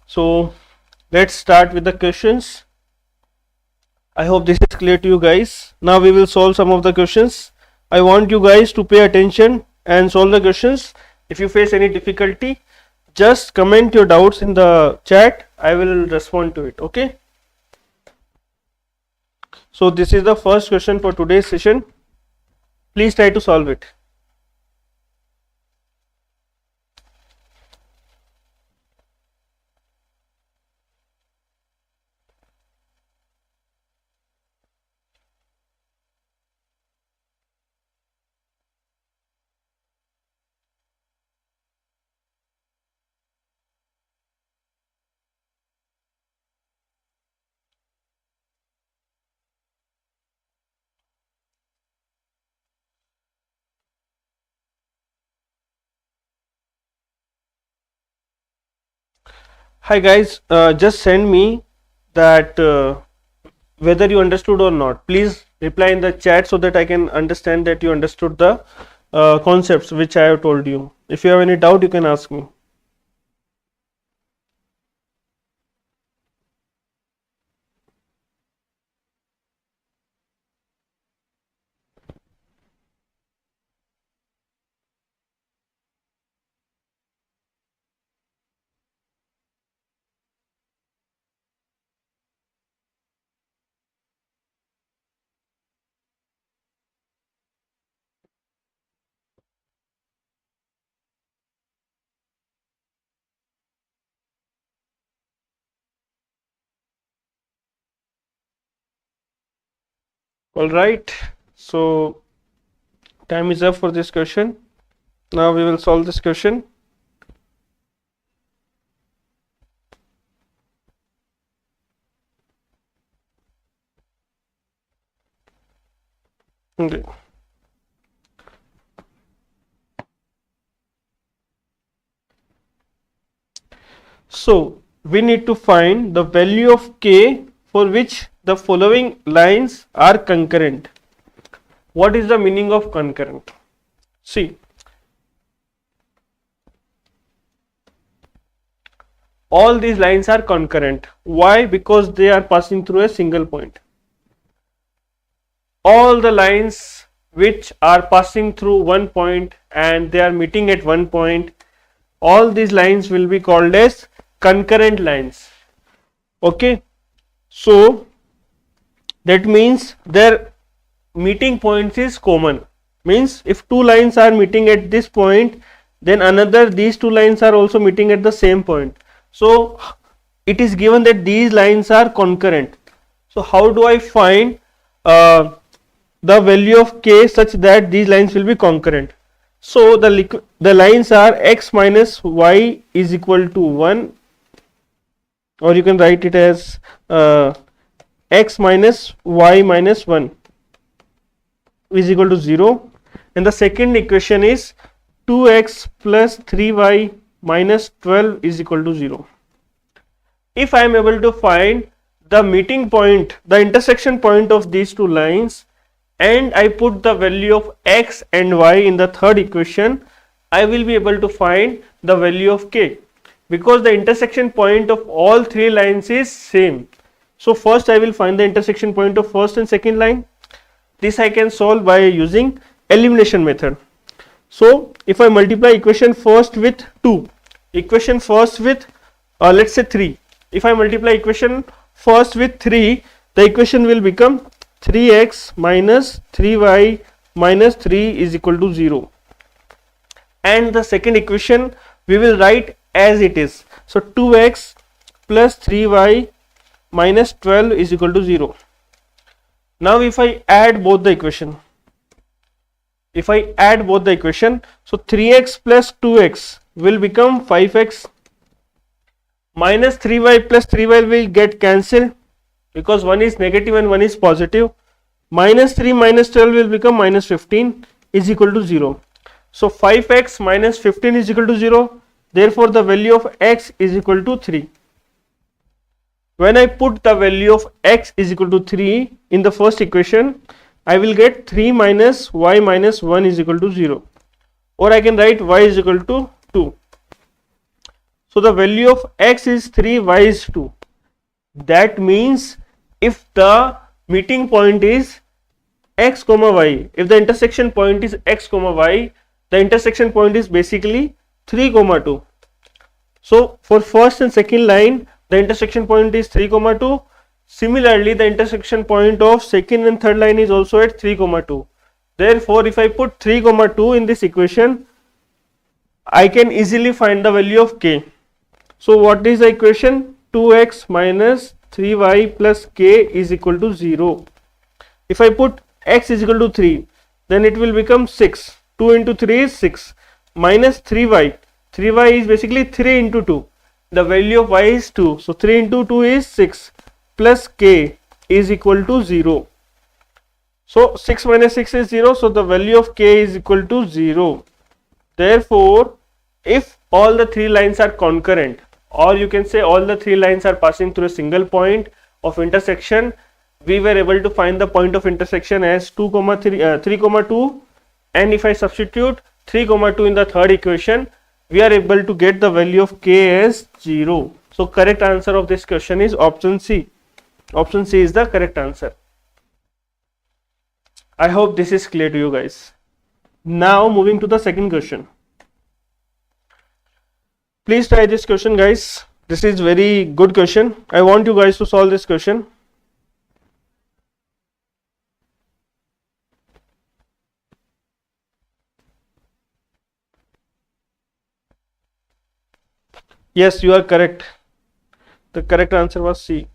So let's start with the questions. I hope this is clear to you guys. Now we will solve some of the questions. I want you guys to pay attention and solve the questions. If you face any difficulty, just comment your doubts in the chat. I will respond to it. Okay. So this is the first question for today's session. Please try to solve it. Hi guys, just send me that whether you understood or not. Please reply in the chat so that I can understand that you understood the concepts which I have told you. If you have any doubt, you can ask me. All right, so time is up for this question. Now we will solve this question. Okay. So we need to find the value of k for which the following lines are concurrent. What is the meaning of concurrent? See, all these lines are concurrent. Why? Because they are passing through a single point. All the lines which are passing through one point and they are meeting at one point, all these lines will be called as concurrent lines. Okay, so that means their meeting points is common. Means if two lines are meeting at this point, then these two lines are also meeting at the same point. So it is given that these lines are concurrent. So how do I find the value of k such that these lines will be concurrent? So the lines are x minus y is equal to 1, or you can write it as x minus y minus 1 is equal to 0, and the second equation is 2x plus 3y minus 12 is equal to 0. If I am able to find the meeting point, the intersection point of these two lines, and I put the value of x and y in the third equation, I will be able to find the value of k, because the intersection point of all three lines is same. So first I will find the intersection point of first and second line. This I can solve by using elimination method. So if I multiply equation first with 2, equation first with let's say 3, if I multiply equation first with 3, the equation will become 3x minus 3y minus 3 is equal to 0, and the second equation we will write as it is. So 2x plus 3y minus 12 is equal to 0. Now if I add both the equation, so 3x plus 2x will become 5x, minus 3y plus 3y will get cancelled because one is negative and one is positive. Minus 3 minus 12 will become minus 15 is equal to 0. So 5x minus 15 is equal to 0. Therefore the value of x is equal to 3. When I put the value of x is equal to 3 in the first equation, I will get 3 minus y minus 1 is equal to 0, or I can write y is equal to 2. So the value of x is 3, y is 2. That means if the meeting point is x comma y, if the intersection point is x comma y, the intersection point is basically 3 comma 2. So for first and second line, the intersection point is 3 comma 2. Similarly, the intersection point of second and third line is also at 3 comma 2. Therefore if I put 3 comma 2 in this equation, I can easily find the value of k. So what is the equation? 2x minus 3y plus k is equal to 0. If I put x is equal to 3, then it will become 6. 2 into 3 is 6, minus 3y. 3y is basically 3 into 2. The value of y is 2. So 3 into 2 is 6 plus k is equal to 0. So 6 minus 6 is 0. So the value of k is equal to 0. Therefore, if all the three lines are concurrent, or you can say all the three lines are passing through a single point of intersection, we were able to find the point of intersection as 3 comma 2, and if I substitute 3 comma 2 in the third equation, we are able to get the value of k as 0. So correct answer of this question is option C. Option C is the correct answer. I hope this is clear to you guys. Now moving to the second question. Please try this question, guys. This is very good question. I want you guys to solve this question. Yes, you are correct. The correct answer was C.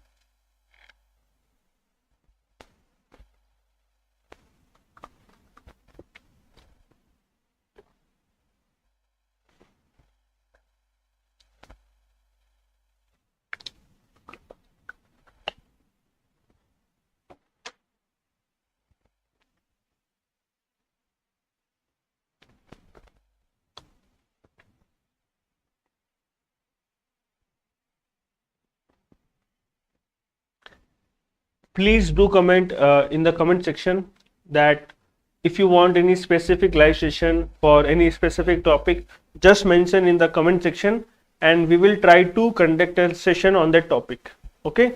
Please do comment in the comment section that if you want any specific live session for any specific topic, just mention in the comment section and we will try to conduct a session on that topic. Okay.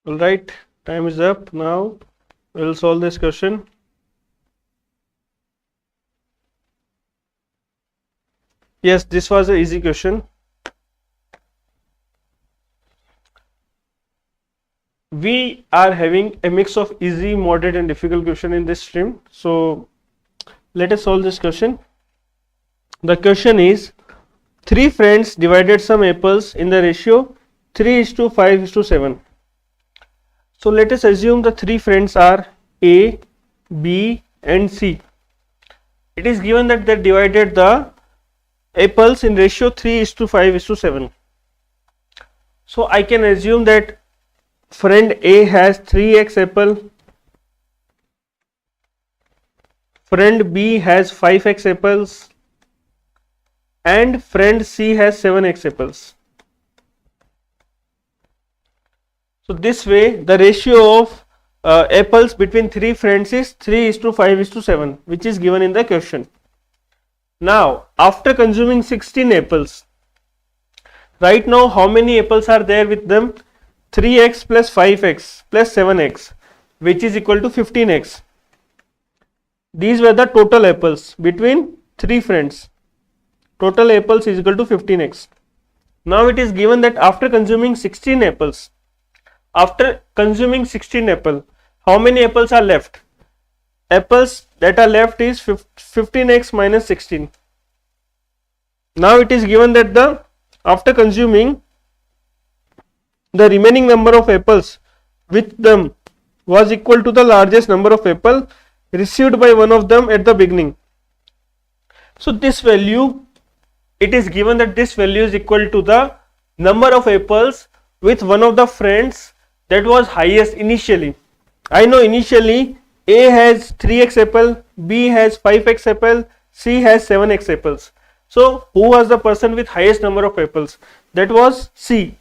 All right, time is up. Now we'll solve this question. Yes, this was an easy question. We are having a mix of easy, moderate and difficult question in this stream. So let us solve this question. The question is, three friends divided some apples in the ratio 3:5:7. So let us assume the three friends are A, B and C. It is given that they divided the apples in ratio 3:5:7. So I can assume that friend A has 3x apple, friend B has 5x apples and friend C has 7x apples. So this way the ratio of apples between three friends is 3:5:7, which is given in the question. Now after consuming 16 apples, right now how many apples are there with them? 3x plus 5x plus 7x, which is equal to 15x. These were the total apples between three friends. Total apples is equal to 15x. Now it is given that after consuming 16 apples, after consuming 16 apple, how many apples are left? Apples that are left is 15x minus 16. Now it is given that the after consuming the remaining number of apples with them was equal to the largest number of apple received by one of them at the beginning. So this value, it is given that this value is equal to the number of apples with one of the friends that was highest initially. I know initially A has 3x apple, B has 5x apple, C has 7x apples. So who was the person with highest number of apples? That was C,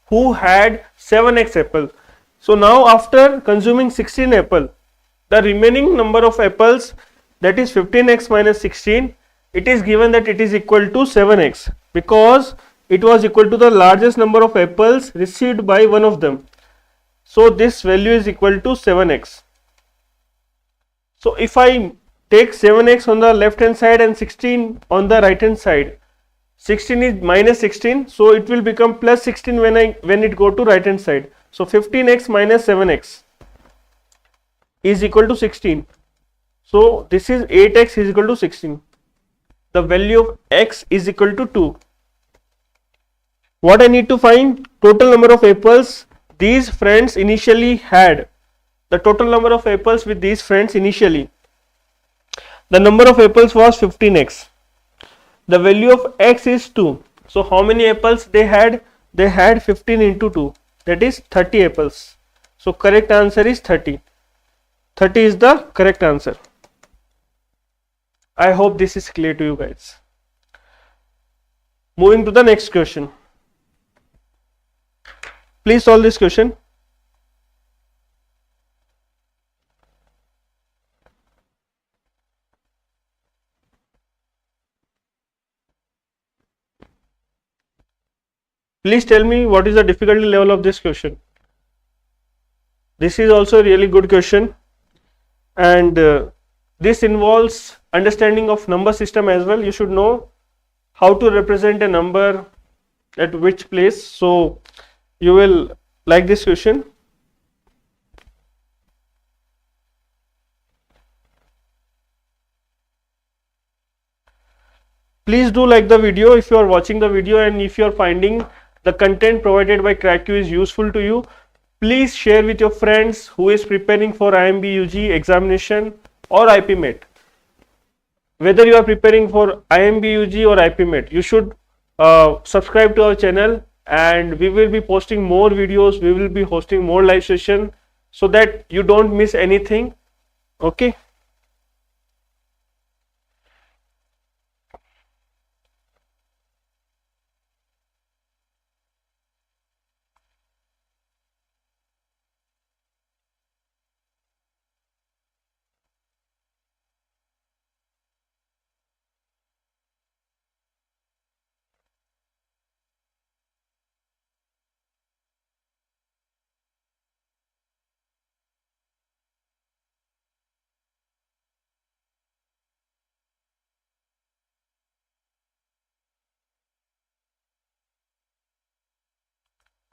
who had 7x apple. So now after consuming 16 apple, the remaining number of apples, that is 15x minus 16, it is given that it is equal to 7x, because it was equal to the largest number of apples received by one of them. So this value is equal to 7x. So if I take 7x on the left hand side and 16 on the right hand side, 16 is minus 16, so it will become plus 16 when it go to right hand side. So 15x minus 7x is equal to 16. So this is 8x is equal to 16. The value of x is equal to 2. What I need to find? Total number of apples these friends initially had. The total number of apples with these friends initially. The number of apples was 15x. The value of x is 2. So how many apples they had? They had 15 into 2. That is 30 apples. So correct answer is 30. 30 is the correct answer. I hope this is clear to you guys. Moving to the next question. Please solve this question. Please tell me what is the difficulty level of this question. This is also a really good question, and this involves understanding of number system as well. You should know how to represent a number at which place. So you will like this question. Please do like the video if you are watching the video, and if you are finding the content provided by Cracku is useful to you, please share with your friends who is preparing for IIM B UG examination or IPMET. Whether you are preparing for IIM B UG or IPMET, you should subscribe to our channel and we will be posting more videos, we will be hosting more live session so that you don't miss anything. Okay.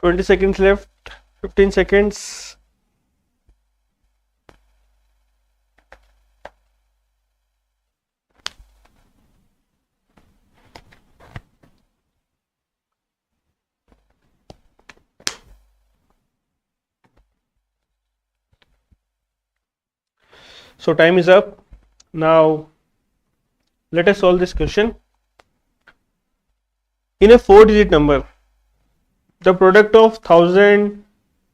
20 seconds left, 15 seconds. So time is up. Now let us solve this question. In a 4-digit number, the product of 1000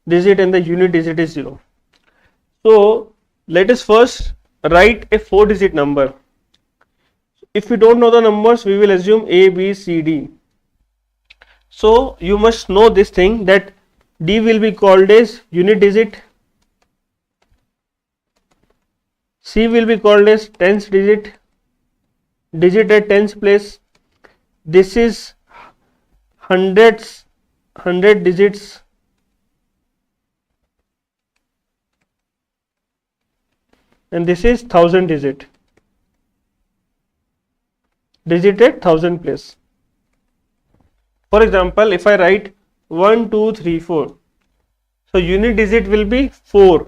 digit and the unit digit is 0. So let us first write a 4-digit number. If we don't know the numbers, we will assume A, B, C, D. So you must know this thing, that D will be called as unit digit, C will be called as tens digit, digit at tens place. This is hundreds, 100 digits, and this is 1000 digit, digit at 1000 place. For example, if I write 1, 2, 3, 4, so unit digit will be 4.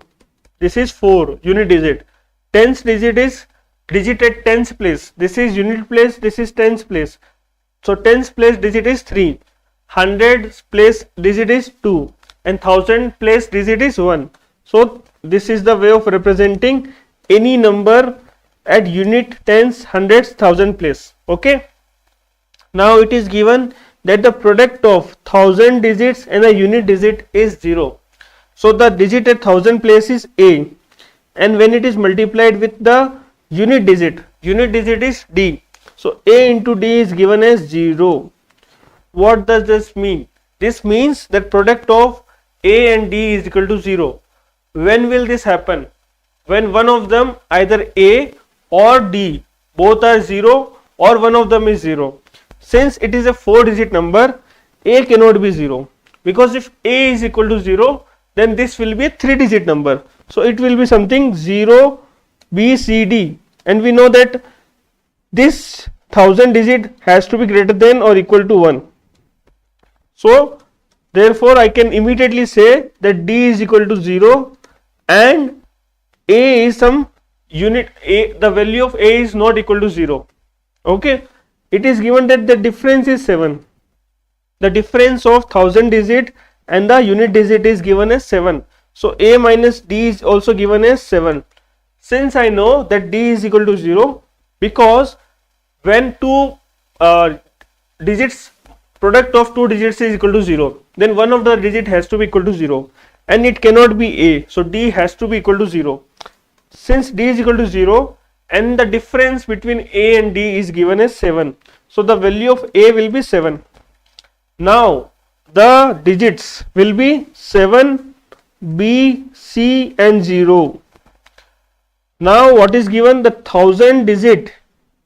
This is 4 unit digit. Tens digit is digit at tens place. This is unit place, this is tens place. So tens place digit is 3. 100 place digit is 2, and 1000 place digit is 1. So this is the way of representing any number at unit, tens, hundreds, thousand place. Okay. Now it is given that the product of 1000 digits and a unit digit is 0. So the digit at 1000 place is A, and when it is multiplied with the unit digit is D. So A into D is given as 0. What does this mean? This means that product of A and D is equal to 0. When will this happen? When one of them, either A or D, both are 0, or one of them is 0. Since it is a 4-digit number, A cannot be 0, because if A is equal to 0, then this will be a 3-digit number. So it will be something 0, B, C, D, and we know that this 1000 digit has to be greater than or equal to 1. So therefore I can immediately say that D is equal to 0 and A is some unit, A, the value of A is not equal to 0. Okay, it is given that the difference is 7. The difference of 1000 digit and the unit digit is given as 7. So A minus D is also given as 7. Since I know that D is equal to 0, because when two digits, product of 2 digits is equal to 0, then one of the digit has to be equal to 0, and it cannot be A. So D has to be equal to 0. Since D is equal to 0 and the difference between A and D is given as 7, so the value of A will be 7. Now the digits will be 7, B, C and 0. Now what is given? The 1000 digit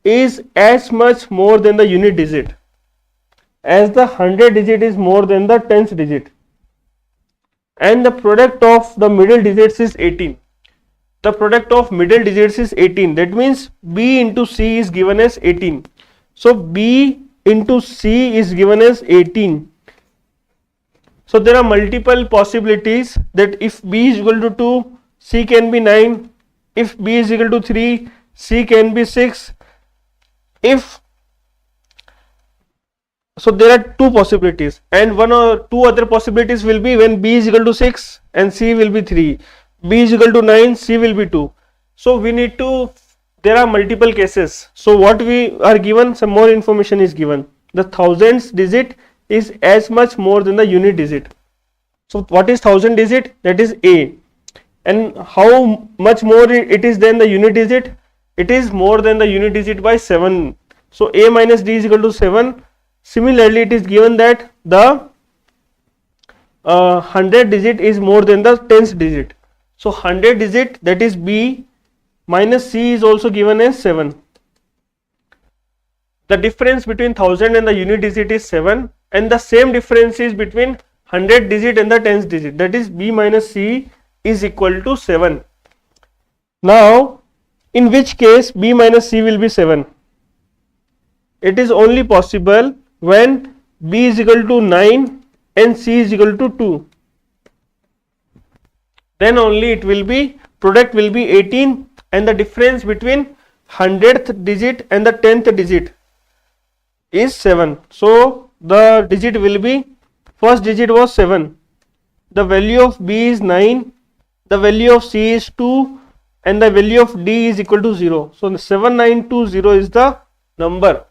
is as much more than the unit digit as the 100 digit is more than the tens digit, and the product of the middle digits is 18. The product of middle digits is 18. That means B into C is given as 18. So B into C is given as 18. So there are multiple possibilities that if B is equal to 2, C can be 9. If B is equal to 3, C can be 6. So there are two possibilities, and one or two other possibilities will be when B is equal to 6 and C will be 3. B is equal to 9, C will be 2. So we need to, there are multiple cases. So what we are given, some more information is given. The thousands digit is as much more than the unit digit. So what is 1000 digit? That is A. And how much more it is than the unit digit? It is more than the unit digit by 7. So A minus D is equal to 7. Similarly, it is given that the 100 digit is more than the 10th digit. So 100 digit, that is B minus C, is also given as 7. The difference between 1000 and the unit digit is 7, and the same difference is between 100 digit and the 10th digit, that is B minus C is equal to 7. Now, in which case B minus C will be 7? It is only possible when B is equal to 9 and C is equal to 2. Then only it will be, product will be 18, and the difference between 100th digit and the 10th digit is 7. So the digit will be, first digit was 7, the value of B is 9, the value of C is 2, and the value of D is equal to 0. So 7920 is the number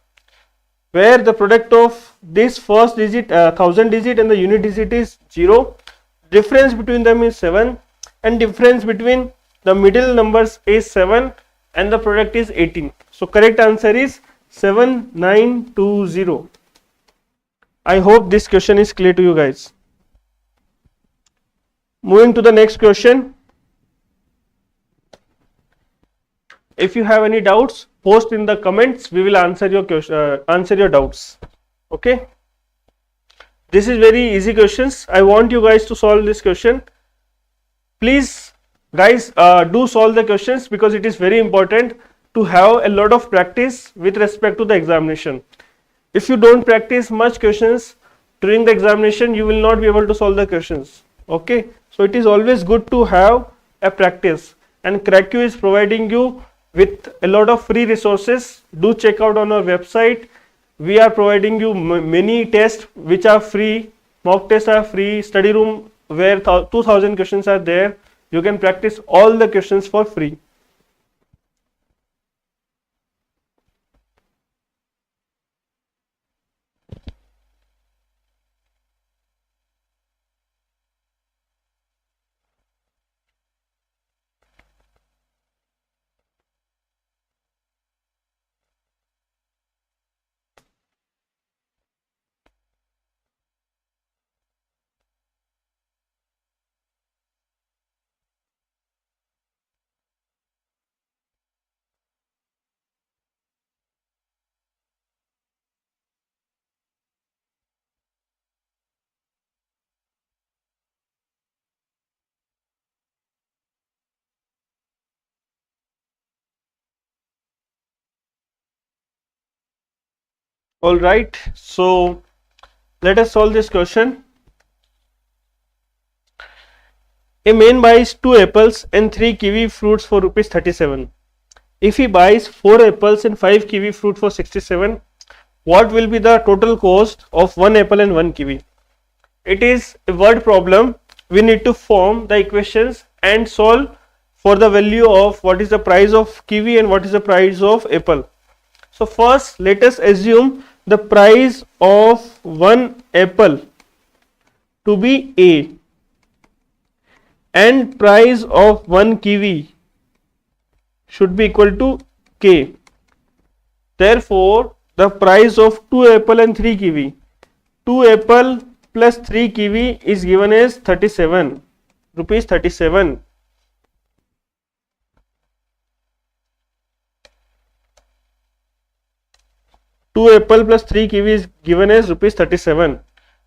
where the product of this first digit, 1000 digit, and the unit digit is 0. Difference between them is 7, and difference between the middle numbers is 7, and the product is 18. So correct answer is 7920. I hope this question is clear to you guys. Moving to the next question. If you have any doubts, post in the comments. We will answer your question, answer your doubts. Okay. This is very easy questions. I want you guys to solve this question. Please, guys, do solve the questions, because it is very important to have a lot of practice with respect to the examination. If you don't practice much questions during the examination, you will not be able to solve the questions. Okay. So it is always good to have a practice, and Cracku is providing you with a lot of free resources. Do check out on our website. We are providing you many tests which are free, mock tests are free, study room where 2000 questions are there. You can practice all the questions for free. All right, so let us solve this question. A man buys 2 apples and 3 kiwi fruits for rupees 37. If he buys 4 apples and 5 kiwi fruit for 67, what will be the total cost of 1 apple and 1 kiwi? It is a word problem. We need to form the equations and solve for the value of what is the price of kiwi and what is the price of apple. So first, let us assume the price of 1 apple to be A and price of 1 kiwi should be equal to K. Therefore, the price of 2 apple and 3 kiwi, 2 apple plus 3 kiwi is given as 37, rupees 37. Two apple plus 3 kiwi is given as rupees 37.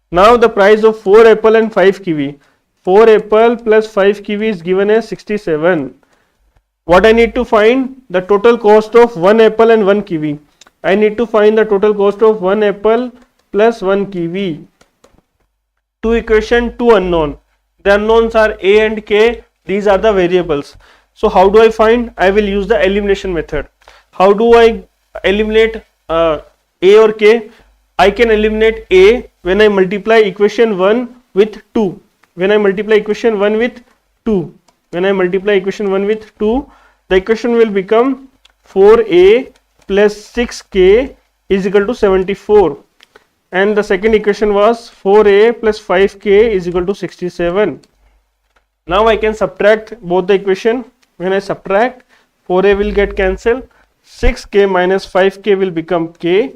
Now the price of 4 apple and 5 kiwi, 4 apple plus 5 kiwi is given as 67. What I need to find? The total cost of 1 apple and 1 kiwi. I need to find the total cost of 1 apple plus 1 kiwi. Two equation, two unknown. The unknowns are A and K. These are the variables. So how do I find? I will use the elimination method. How do I eliminate A or K? I can eliminate A when I multiply equation 1 with 2. When I multiply equation 1 with 2. When I multiply equation 1 with 2, the equation will become 4A plus 6K is equal to 74. and the second equation was 4a plus 5k is equal to 67. Now I can subtract both the equation. When I subtract, 4a will get cancelled, 6k minus 5k will become k,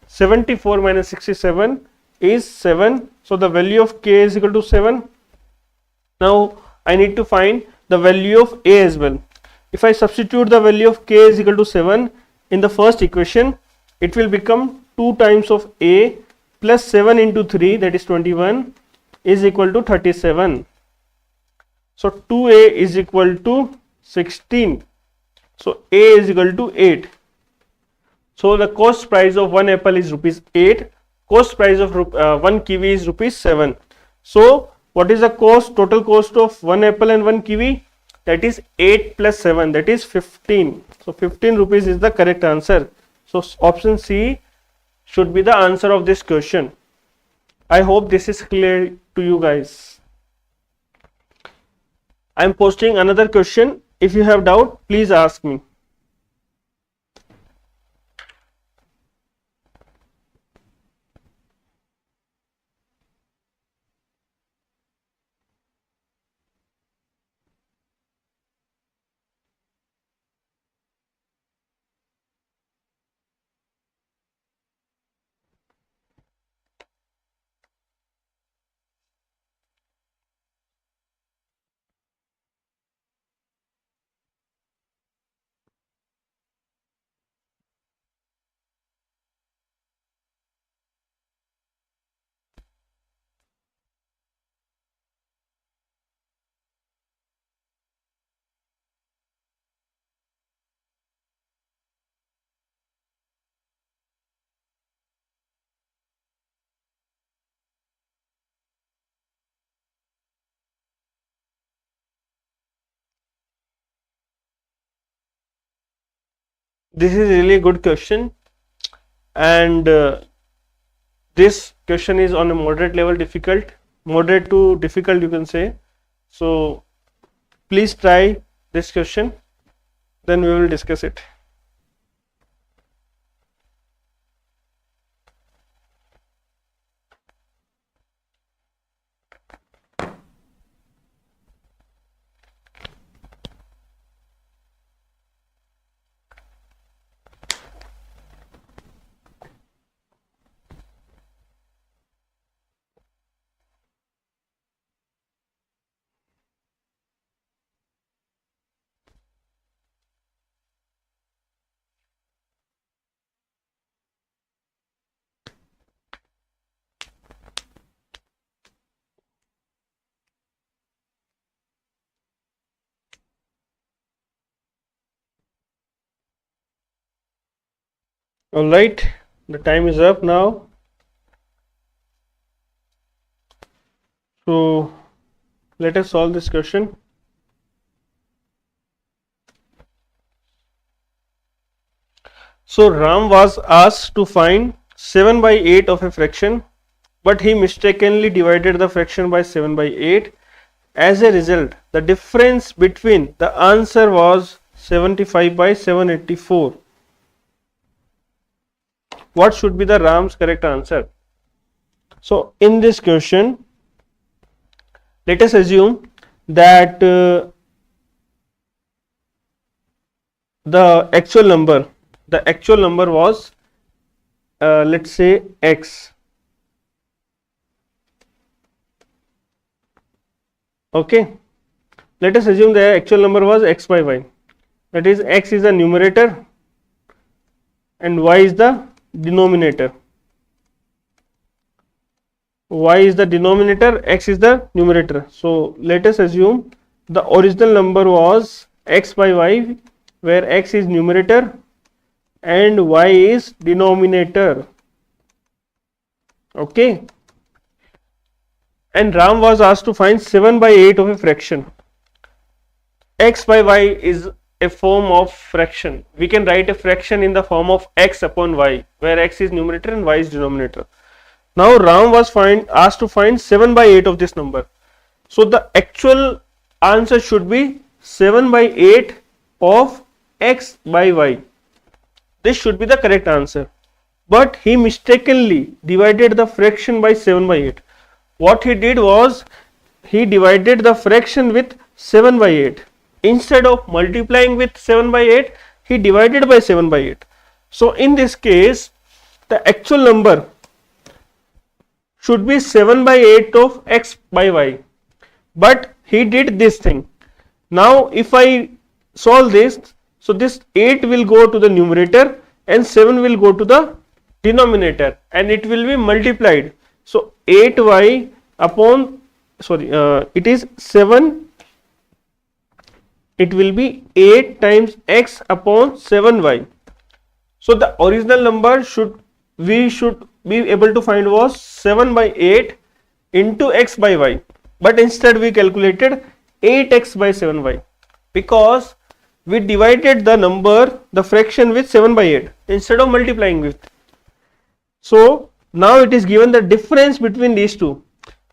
74 minus 67 is 7. So the value of k is equal to 7. Now I need to find the value of a as well. If I substitute the value of k is equal to 7 in the first equation, it will become 2 times of a plus 7 into 3, that is 21, is equal to 37. So 2a is equal to 16. So a is equal to 8. So the cost price of one apple is rupees 8. Cost price of one kiwi is rupees 7. So what is the cost, total cost of one apple and one kiwi? That is 8 plus 7, that is 15. So 15 rupees is the correct answer. So option C should be the answer of this question. I hope this is clear to you guys. I am posting another question. If you have doubt, please ask me. This is really a good question, and this question is on a moderate level difficult, moderate to difficult you can say. So please try this question, then we will discuss it. All right, the time is up now. So let us solve this question. So Ram was asked to find 7 by 8 of a fraction, but he mistakenly divided the fraction by 7 by 8. As a result, the difference between the answer was 75 by 784. What should be the Ram's correct answer? So in this question, let us assume that the actual number was let's say x. Okay, let us assume the actual number was x by y, that is x is the numerator and y is the denominator. Y is the denominator, x is the numerator. So let us assume the original number was x by y, where x is numerator and y is denominator. Okay, and Ram was asked to find 7 by 8 of a fraction. X by y is a form of fraction. We can write a fraction in the form of x upon y, where x is numerator and y is denominator. Now Ram was asked to find 7 by 8 of this number. So the actual answer should be 7 by 8 of x by y. This should be the correct answer. but he mistakenly divided the fraction by 7 by 8. What he did was he divided the fraction with 7 by 8. Instead of multiplying with 7 by 8, he divided by 7 by 8. So in this case, the actual number should be 7 by 8 of x by y, but he did this thing. Now if I solve this, so this 8 will go to the numerator and 7 will go to the denominator and it will be multiplied. So 8y upon, it is 7, it will be 8 times x upon 7y. So the original number we should be able to find was 7 by 8 into x by y, but instead we calculated 8x by 7y because we divided the fraction with 7 by 8 instead of multiplying with. So now it is given the difference between these two.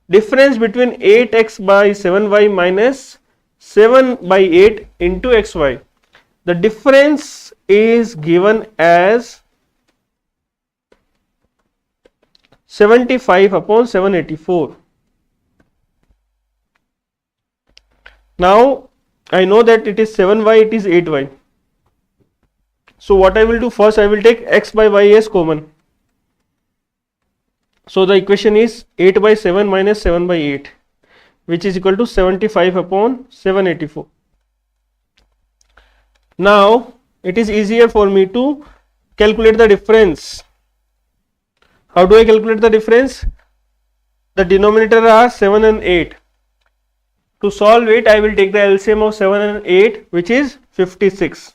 Difference between 8x by 7y minus 7 by 8 into xy. The difference is given as 75 upon 784. Now I know that it is 7y, it is 8y. So what I will do first, I will take x by y as common. So the equation is 8 by 7 minus 7 by 8, which is equal to 75 upon 784. Now it is easier for me to calculate the difference. How do I calculate the difference? The denominator are 7 and 8. To solve it, I will take the LCM of 7 and 8, which is 56.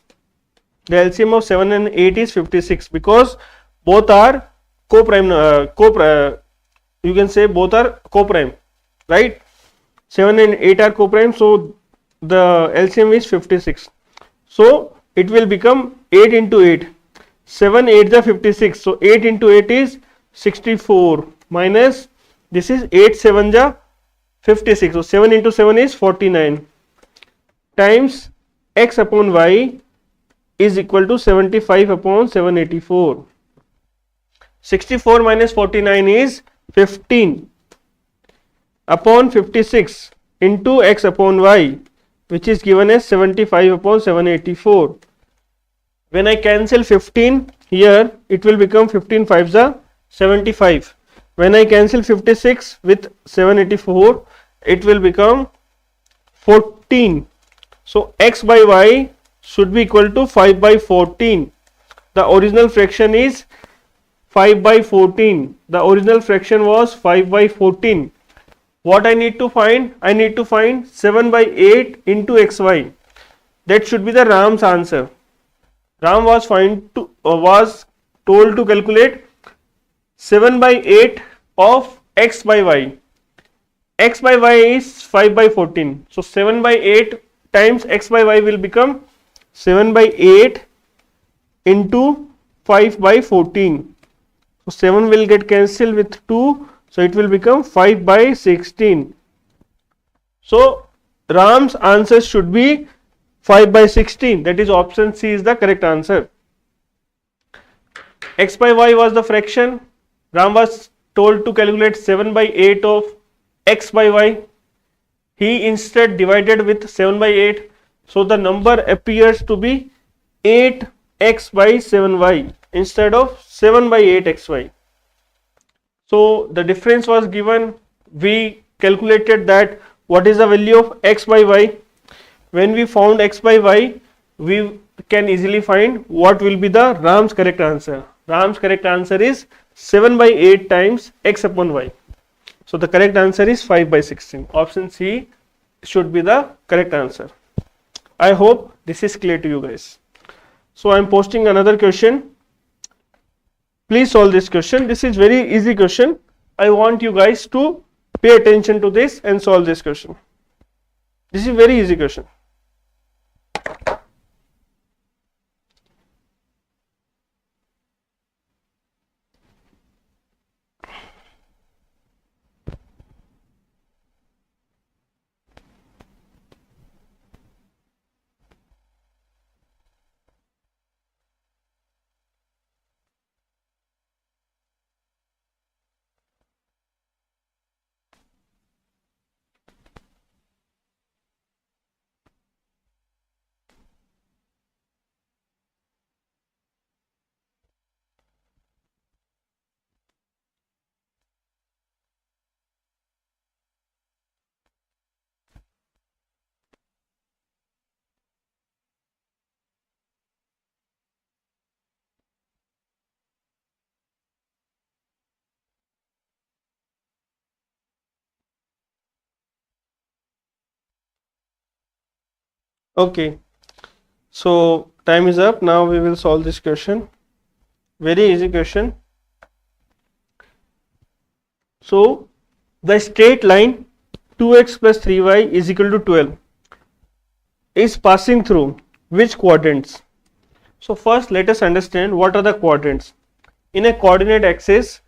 The LCM of 7 and 8 is 56 because both are co-prime, you can say both are co-prime, right? 7 and 8 are co-prime, so the LCM is 56. So it will become 8 into 8. 7 8 is 56. So 8 into 8 is 64 minus this is 8 7 is 56. So 7 into 7 is 49 times x upon y is equal to 75 upon 784. 64 minus 49 is 15 upon 56 into x upon y, which is given as 75 upon 784. When I cancel 15 here, it will become 15 5s are 75. When I cancel 56 with 784, it will become 14. So x by y should be equal to 5 by 14. The original fraction is 5 by 14. The original fraction was 5 by 14. What I need to find? I need to find 7 by 8 into xy. That should be the Ram's answer. Ram was told to calculate 7 by 8 of x by y. X by y is 5 by 14. So 7 by 8 times x by y will become 7 by 8 into 5 by 14. So 7 will get cancelled with 2. So it will become 5 by 16. So Ram's answer should be 5 by 16. That is option C is the correct answer. X by y was the fraction. Ram was told to calculate 7 by 8 of x by y. He instead divided with 7 by 8. So the number appears to be 8x by 7y instead of 7 by 8xy. So the difference was given. We calculated that what is the value of x by y. When we found x by y, we can easily find what will be the Ram's correct answer. Ram's correct answer is 7 by 8 times x upon y. So the correct answer is 5 by 16. Option C should be the correct answer. I hope this is clear to you guys. So I am posting another question. Please solve this question. This is very easy question. I want you guys to pay attention to this and solve this question. This is very easy question. Okay, so time is up. Now we will solve this question. Very easy question. So the straight line 2x plus 3y is equal to 12 is passing through which quadrants? So first let us understand what are the quadrants. In a coordinate axis,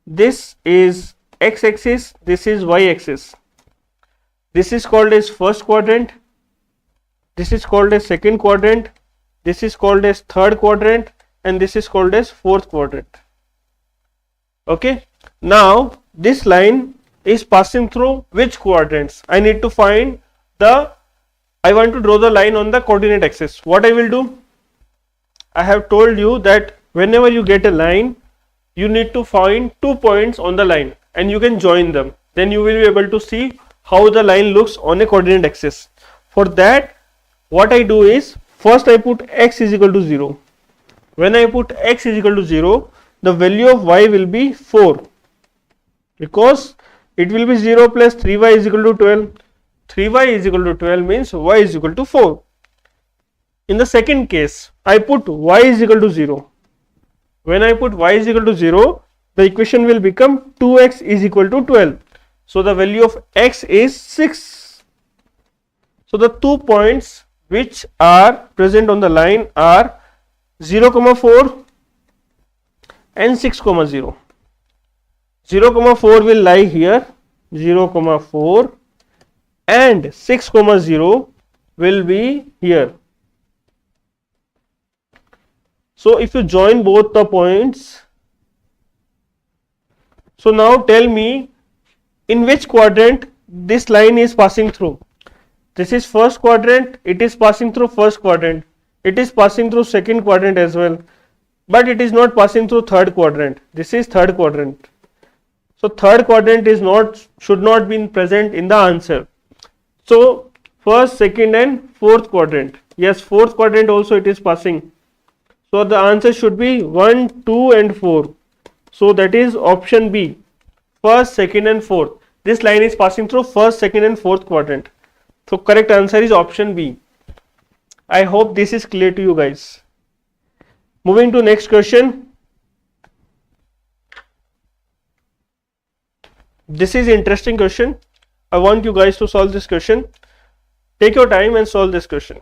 this is x axis, this is y axis. This is called as first quadrant, this is called as second quadrant, this is called as third quadrant, and this is called as fourth quadrant. Okay, now this line is passing through which quadrants? I need to find I want to draw the line on the coordinate axis. What I will do? I have told you that whenever you get a line, you need to find 2 points on the line and you can join them. Then you will be able to see how the line looks on a coordinate axis. For that, what I do is, first I put x is equal to 0. When I put x is equal to 0, the value of y will be 4, because it will be 0 plus 3y is equal to 12. 3y is equal to 12 means y is equal to 4. In the second case, I put y is equal to 0. When I put y is equal to 0, the equation will become 2x is equal to 12. So the value of x is 6. So the 2 points which are present on the line are 0, 4 and 6, 0. 0, 4 will lie here, 0, 4, and 6, 0 will be here. So if you join both the points, so now tell me in which quadrant this line is passing through. This is first quadrant, it is passing through first quadrant, it is passing through second quadrant as well, but it is not passing through third quadrant. This is third quadrant. So third quadrant should not be present in the answer. So first, second and fourth quadrant. Yes, fourth quadrant also it is passing. So the answer should be 1, 2 and 4. So that is option B. First, second and fourth. This line is passing through first, second and fourth quadrant. So correct answer is option B. I hope this is clear to you guys. Moving to next question. This is interesting question. I want you guys to solve this question. Take your time and solve this question.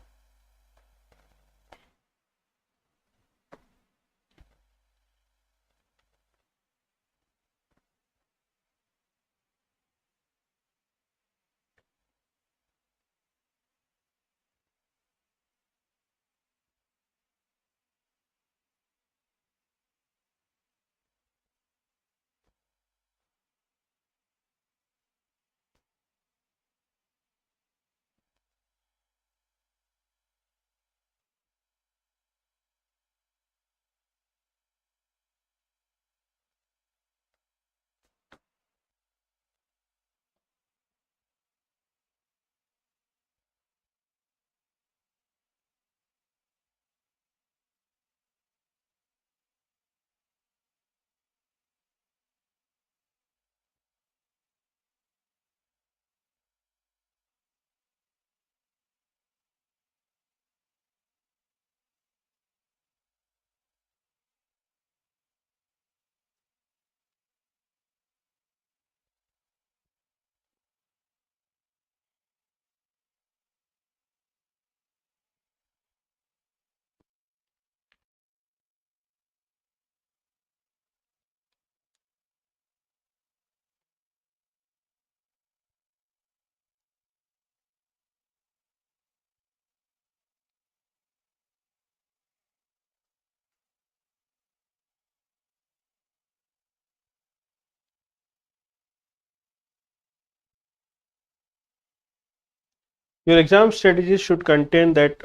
Your exam strategy should contain that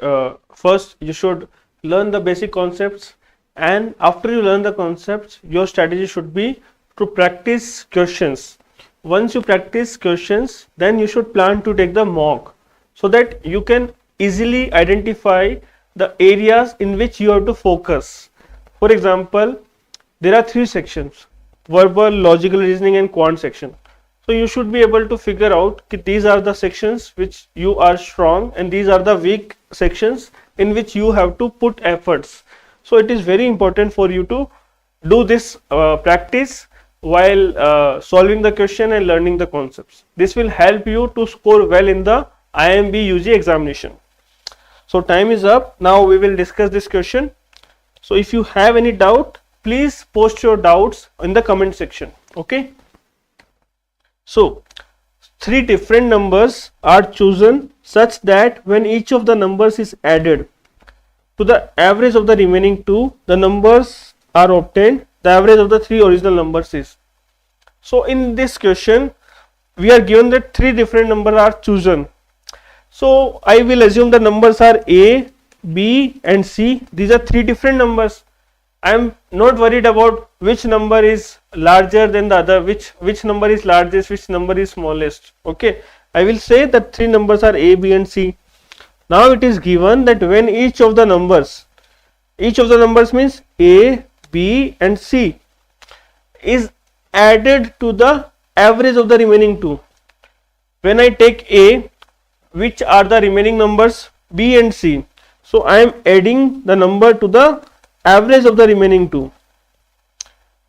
first you should learn the basic concepts, and after you learn the concepts, your strategy should be to practice questions. Once you practice questions, then you should plan to take the mock, so that you can easily identify the areas in which you have to focus. For example, there are 3 sections: verbal, logical reasoning and quant section. So you should be able to figure out that these are the sections which you are strong and these are the weak sections in which you have to put efforts. So it is very important for you to do this practice while solving the question and learning the concepts. This will help you to score well in the IIMB UG examination. So time is up. Now we will discuss this question. So if you have any doubt, please post your doubts in the comment section. Okay. So three different numbers are chosen such that when each of the numbers is added to the average of the remaining two, the numbers are obtained. The average of the three original numbers is. So in this question, we are given that three different numbers are chosen. So I will assume the numbers are A, B and C. These are three different numbers. I am not worried about which number is larger than the other, which number is largest, which number is smallest. Okay, I will say that three numbers are A, B and C. Now it is given that when each of the numbers means A, B and C is added to the average of the remaining two. When I take A, which are the remaining numbers? B and C. So I am adding the number to the average of the remaining two.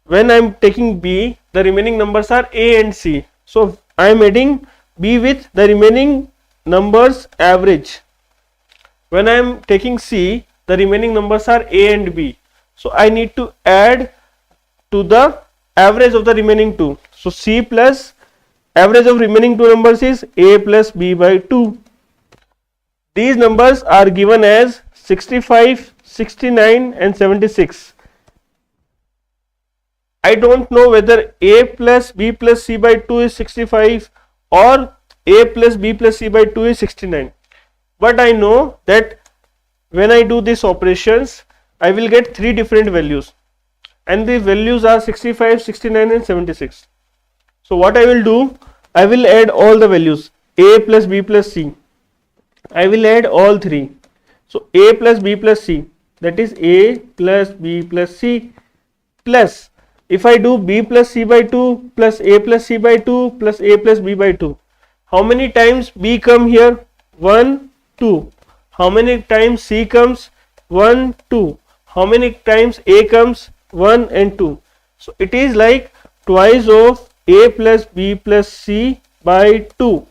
When I am taking B, the remaining numbers are A and C. So I am adding B with the remaining numbers average. When I am taking C, the remaining numbers are A and B. So I need to add to the average of the remaining two. So C plus average of remaining two numbers is A plus B by 2. These numbers are given as 65, 69 and 76. I don't know whether A plus B plus C by 2 is 65 or A plus B plus C by 2 is 69. But I know that when I do these operations, I will get three different values. And the values are 65, 69 and 76. So what I will do, I will add all the values A plus B plus C. I will add all three. So A plus B plus C, that is A plus B plus C plus, if I do B plus C by 2 plus A plus C by 2 plus A plus B by 2, how many times B come here? 1, 2. How many times C comes? 1, 2. How many times A comes? 1 and 2. So it is like twice of A plus B plus C by 2,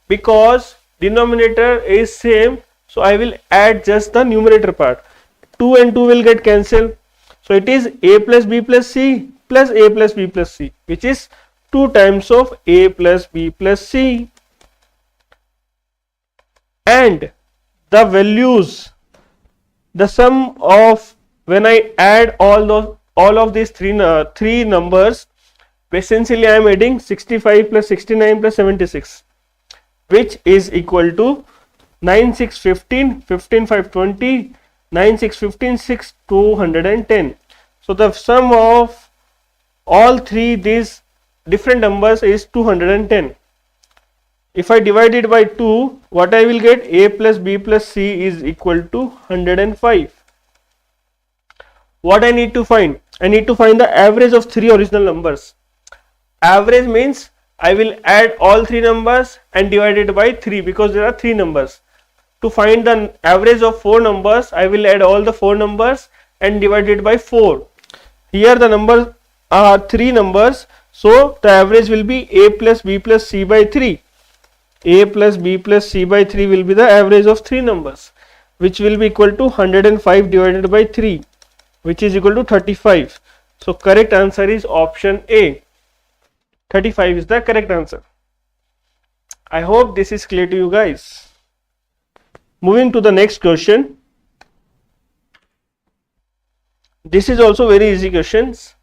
because denominator is same. So I will add just the numerator part. 2 and 2 will get cancelled. So it is A plus B plus C plus A plus B plus C, which is 2 times of A plus B plus C. And the values, the sum of, when I add all of these three numbers, essentially I am adding 65 plus 69 plus 76, which is equal to 9 6 15, 15 5 20, 9 6 15 6 210. So the sum of all three these different numbers is 210. If I divide it by 2, what I will get? A plus B plus C is equal to 105. What I need to find? I need to find the average of three original numbers. Average means I will add all three numbers and divide it by 3, because there are three numbers. To find the average of four numbers, I will add all the four numbers and divide it by 4. Here the numbers are three numbers, so the average will be A plus B plus C by 3. A plus B plus C by 3 will be the average of three numbers, which will be equal to 105 divided by 3, which is equal to 35. So correct answer is option A. 35 is the correct answer. I hope this is clear to you guys. Moving to the next question. This is also very easy questions.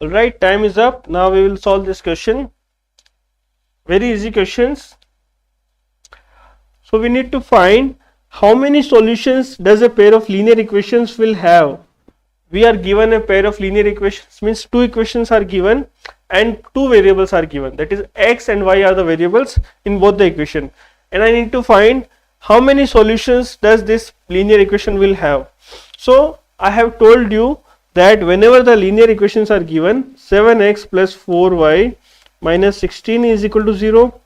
Alright, time is up. Now we will solve this question. Very easy questions. So we need to find how many solutions does a pair of linear equations will have. We are given a pair of linear equations, means two equations are given and two variables are given, that is x and y are the variables in both the equation, and I need to find how many solutions does this linear equation will have. So I have told you that whenever the linear equations are given, 7x plus 4y minus 16 is equal to 0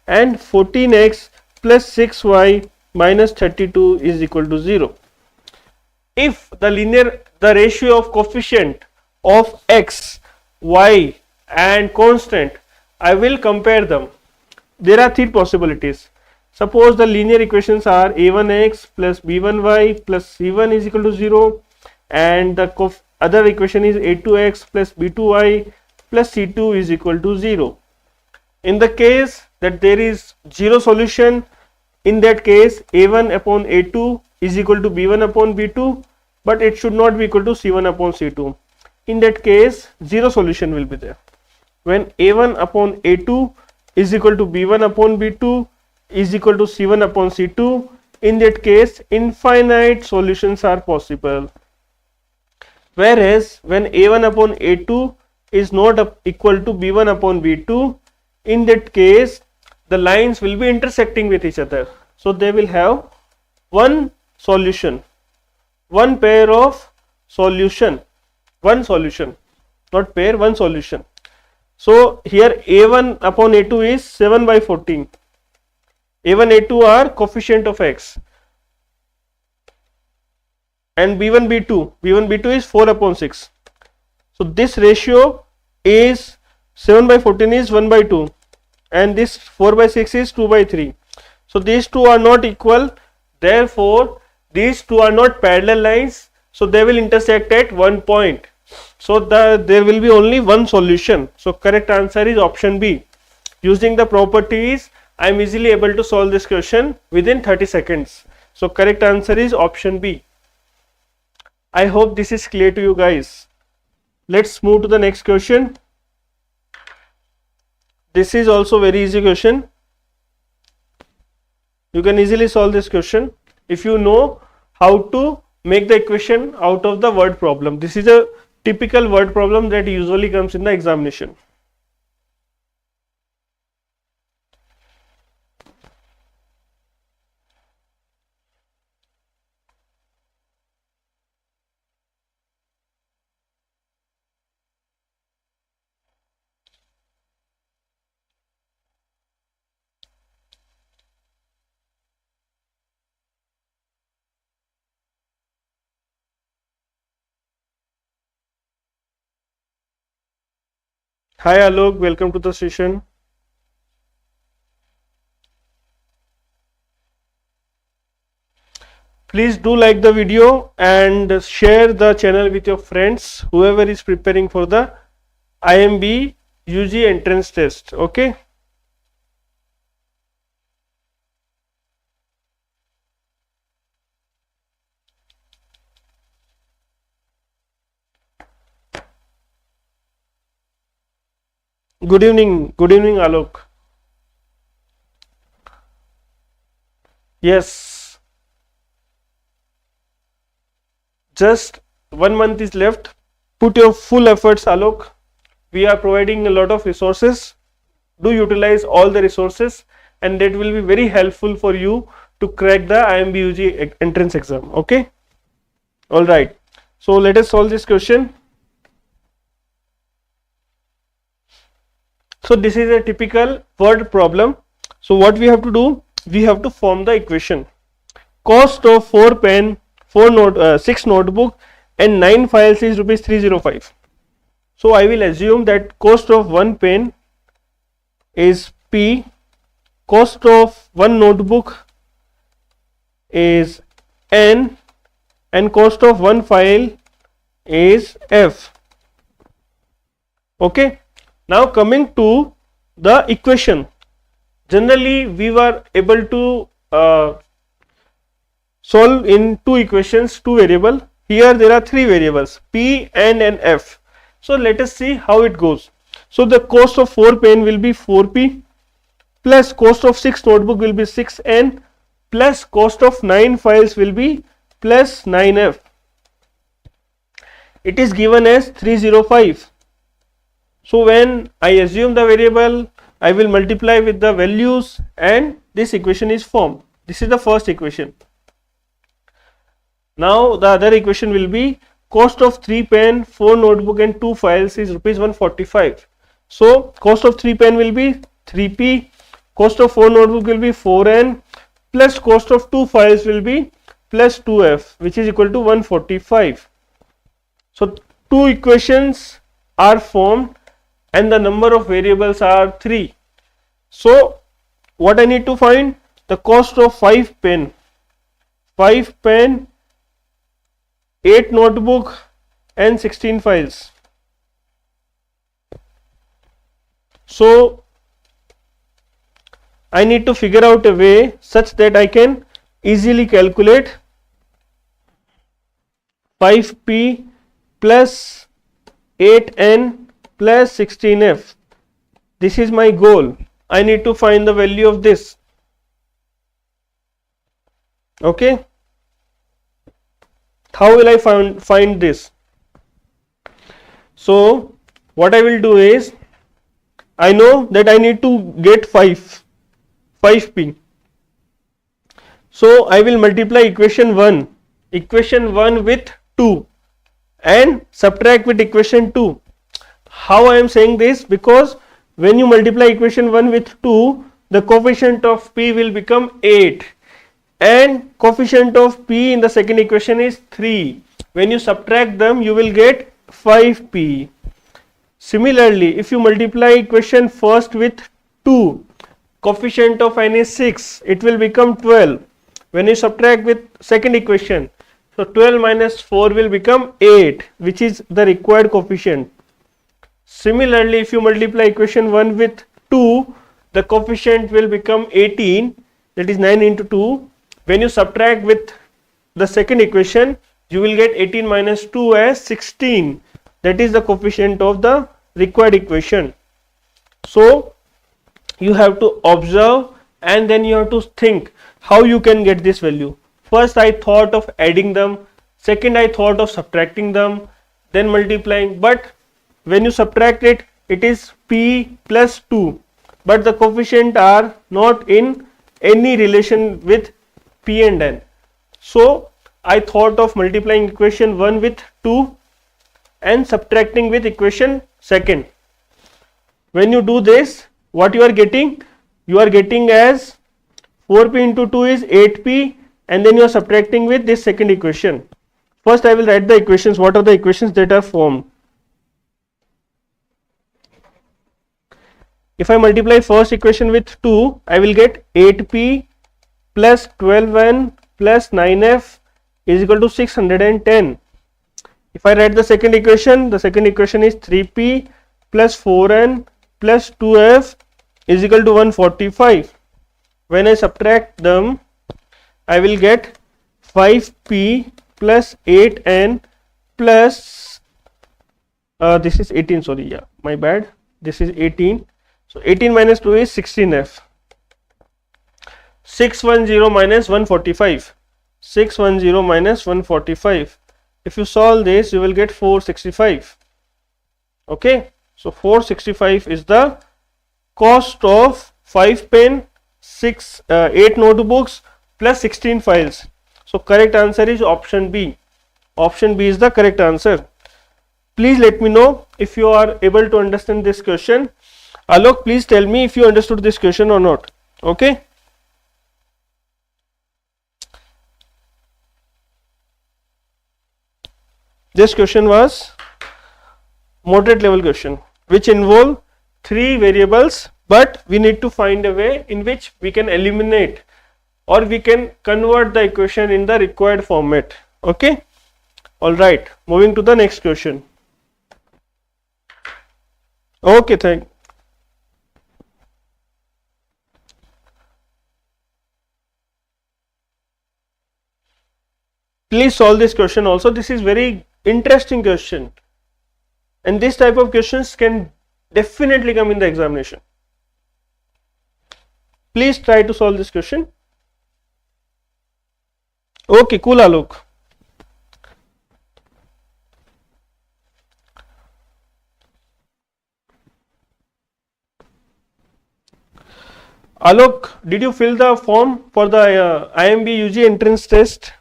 and 14x plus 6y minus 32 is equal to 0. If the ratio of coefficient of x, y and constant, I will compare them. There are three possibilities. Suppose the linear equations are a1x plus b1y plus c1 is equal to 0 and the other equation is a2x plus b2y plus c2 is equal to 0. In the case that there is zero solution, in that case a1 upon a2 is equal to b1 upon b2, but it should not be equal to c1 upon c2. In that case zero solution will be there. When a1 upon a2 is equal to b1 upon b2 is equal to c1 upon c2, in that case infinite solutions are possible. Whereas when a1 upon a2 is not equal to b1 upon b2, in that case the lines will be intersecting with each other, so they will have one solution, one pair of solution, one solution, not pair, one solution. So here a1 upon a2 is 7 by 14, a1 a2 are coefficient of x, and b1 b2 is 4 upon 6. So this ratio is 7 by 14 is 1 by 2 and this 4 by 6 is 2 by 3. So these two are not equal, therefore these two are not parallel lines, so they will intersect at one point. So there will be only one solution. So correct answer is option B. Using the properties, I am easily able to solve this question within 30 seconds. So correct answer is option B. I hope this is clear to you guys. Let's move to the next question. This is also very easy question. You can easily solve this question if you know how to make the equation out of the word problem. This is a typical word problem that usually comes in the examination. Hi Alok, welcome to the session. Please do like the video and share the channel with your friends, whoever is preparing for the IIMB UG entrance test. Okay. Good evening Alok. Yes, just 1 month is left. Put your full efforts, Alok. We are providing a lot of resources. Do utilize all the resources and that will be very helpful for you to crack the IIMB UG entrance exam. Okay. All right. So let us solve this question. So this is a typical word problem. So what we have to do, we have to form the equation. Cost of 4 pen, 6 notebook and 9 files is rupees 305. So I will assume that cost of 1 pen is P, cost of 1 notebook is N and cost of 1 file is F. Okay. Now coming to the equation, generally we were able to solve in two equations, two variable. Here there are three variables P, N and F. So let us see how it goes. So the cost of 4 pen will be 4p plus cost of 6 notebook will be 6n plus cost of 9 files will be plus 9f. It is given as 305. So when I assume the variable, I will multiply with the values and this equation is formed. This is the first equation. Now the other equation will be cost of 3 pen, 4 notebook and 2 files is rupees 145. So cost of 3 pen will be 3p, cost of 4 notebook will be 4n plus cost of 2 files will be plus 2f, which is equal to 145. So two equations are formed and the number of variables are 3. So what I need to find? The cost of 5 pen, 8 notebook and 16 files. So I need to figure out a way such that I can easily calculate 5p plus 8n plus 16f. This is my goal. I need to find the value of this. Okay. How will I find this? So what I will do is, I know that I need to get 5p. So I will multiply equation 1 with 2 and subtract with equation 2. How I am saying this? Because when you multiply equation 1 with 2, the coefficient of p will become 8 and coefficient of p in the second equation is 3. When you subtract them, you will get 5p. Similarly, if you multiply equation first with 2, coefficient of n is 6, it will become 12. When you subtract with second equation, so 12 minus 4 will become 8, which is the required coefficient. Similarly, if you multiply equation 1 with 2, the coefficient will become 18, that is 9 into 2. When you subtract with the second equation, you will get 18 minus 2 as 16. That is the coefficient of the required equation. So you have to observe and then you have to think how you can get this value. First I thought of adding them, second I thought of subtracting them, then multiplying, but when you subtract it, it is p plus 2, but the coefficient are not in any relation with p and n. So I thought of multiplying equation 1 with 2 and subtracting with equation second. When you do this, what you are getting? You are getting as 4p into 2 is 8p and then you are subtracting with this second equation. First I will write the equations. What are the equations that are formed? If I multiply first equation with 2, I will get 8p plus 12n plus 9f is equal to 610. If I write the second equation is 3p plus 4n plus 2f is equal to 145. When I subtract them, I will get 5p plus 8n plus this is 18, sorry, yeah, my bad, this is 18. So 18 minus 2 is 16f. 610 minus 145. 610 minus 145. If you solve this, you will get 465. Okay. So 465 is the cost of 5 pen, 8 notebooks plus 16 files. So correct answer is option B. Option B is the correct answer. Please let me know if you are able to understand this question. Alok, please tell me if you understood this question or not. Okay. This question was moderate level question which involve 3 variables, but we need to find a way in which we can eliminate or we can convert the equation in the required format. Okay. All right. Moving to the next question. Okay. Thank. Please solve this question also. This is very interesting question. and this type of questions can definitely come in the examination. Please try to solve this question. Okay, cool, Alok. Alok, did you fill the form for the IIMB UG entrance test?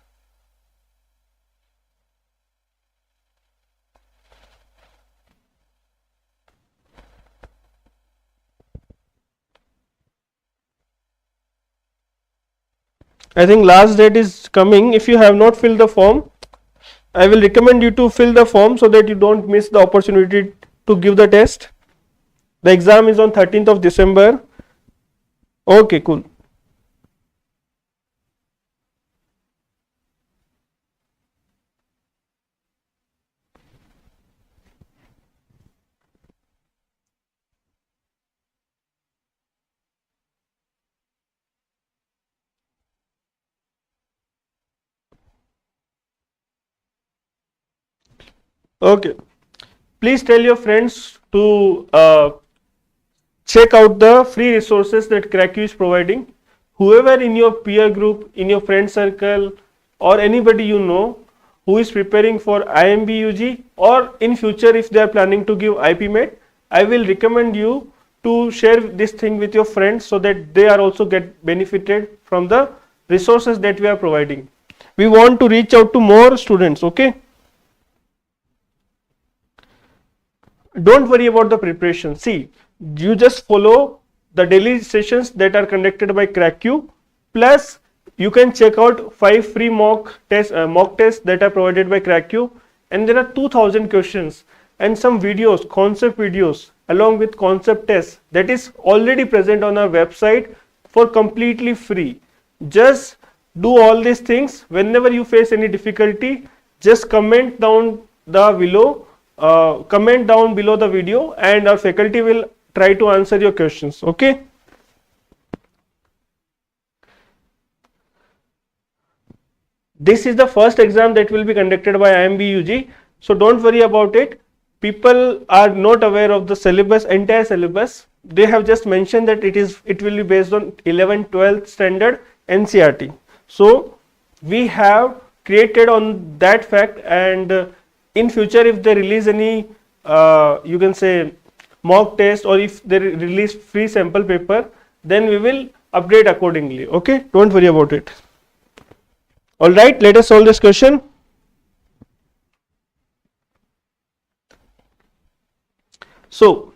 I think last date is coming. If you have not filled the form, I will recommend you to fill the form so that you don't miss the opportunity to give the test. The exam is on 13th of December. Okay, cool. Okay, please tell your friends to check out the free resources that Cracku is providing. Whoever in your peer group, in your friend circle, or anybody you know who is preparing for IIM B UG, or in future if they are planning to give IPMET, I will recommend you to share this thing with your friends so that they are also get benefited from the resources that we are providing. We want to reach out to more students. Okay. Don't worry about the preparation. See, you just follow the daily sessions that are conducted by Cracku, plus you can check out 5 free mock tests that are provided by Cracku, and there are 2000 questions and some videos, concept videos along with concept tests that is already present on our website for completely free. Just do all these things. Whenever you face any difficulty, just comment down the below. Comment down below the video and our faculty will try to answer your questions. Okay. This is the first exam that will be conducted by IIM B UG, so don't worry about it. People are not aware of the syllabus, entire syllabus. They have just mentioned that it will be based on 11th 12th standard NCERT. So we have created on that fact, and in future if they release any you can say mock test, or if they release free sample paper, then we will update accordingly. Okay, don't worry about it. All right, let us solve this question. So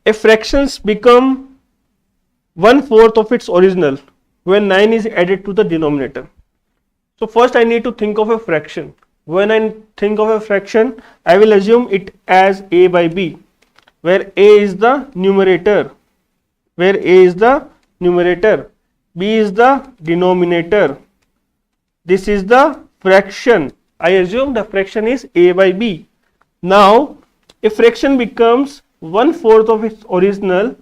a fractions become 1/4 of its original when 9 is added to the denominator. So first I need to think of a fraction. When I think of a fraction, I will assume it as a by b, where a is the numerator, b is the denominator. This is the fraction. I assume the fraction is a by b. Now, a fraction becomes 1/4 of its original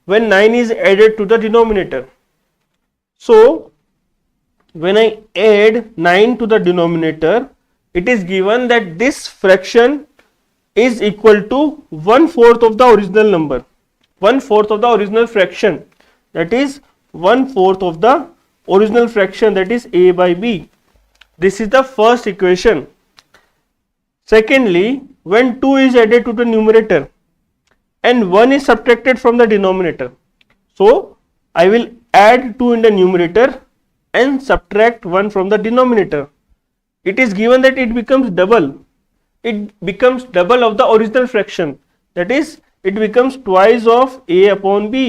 when 9 is added to the denominator. So, when I add 9 to the denominator, it is given that this fraction is equal to 1/4 of the original number, 1/4 of the original fraction, that is 1/4 of the original fraction, that is a by b. This is the first equation. Secondly, when 2 is added to the numerator and 1 is subtracted from the denominator, so I will add 2 in the numerator and subtract 1 from the denominator. It is given that it becomes double. It becomes double of the original fraction, that is it becomes twice of a upon b.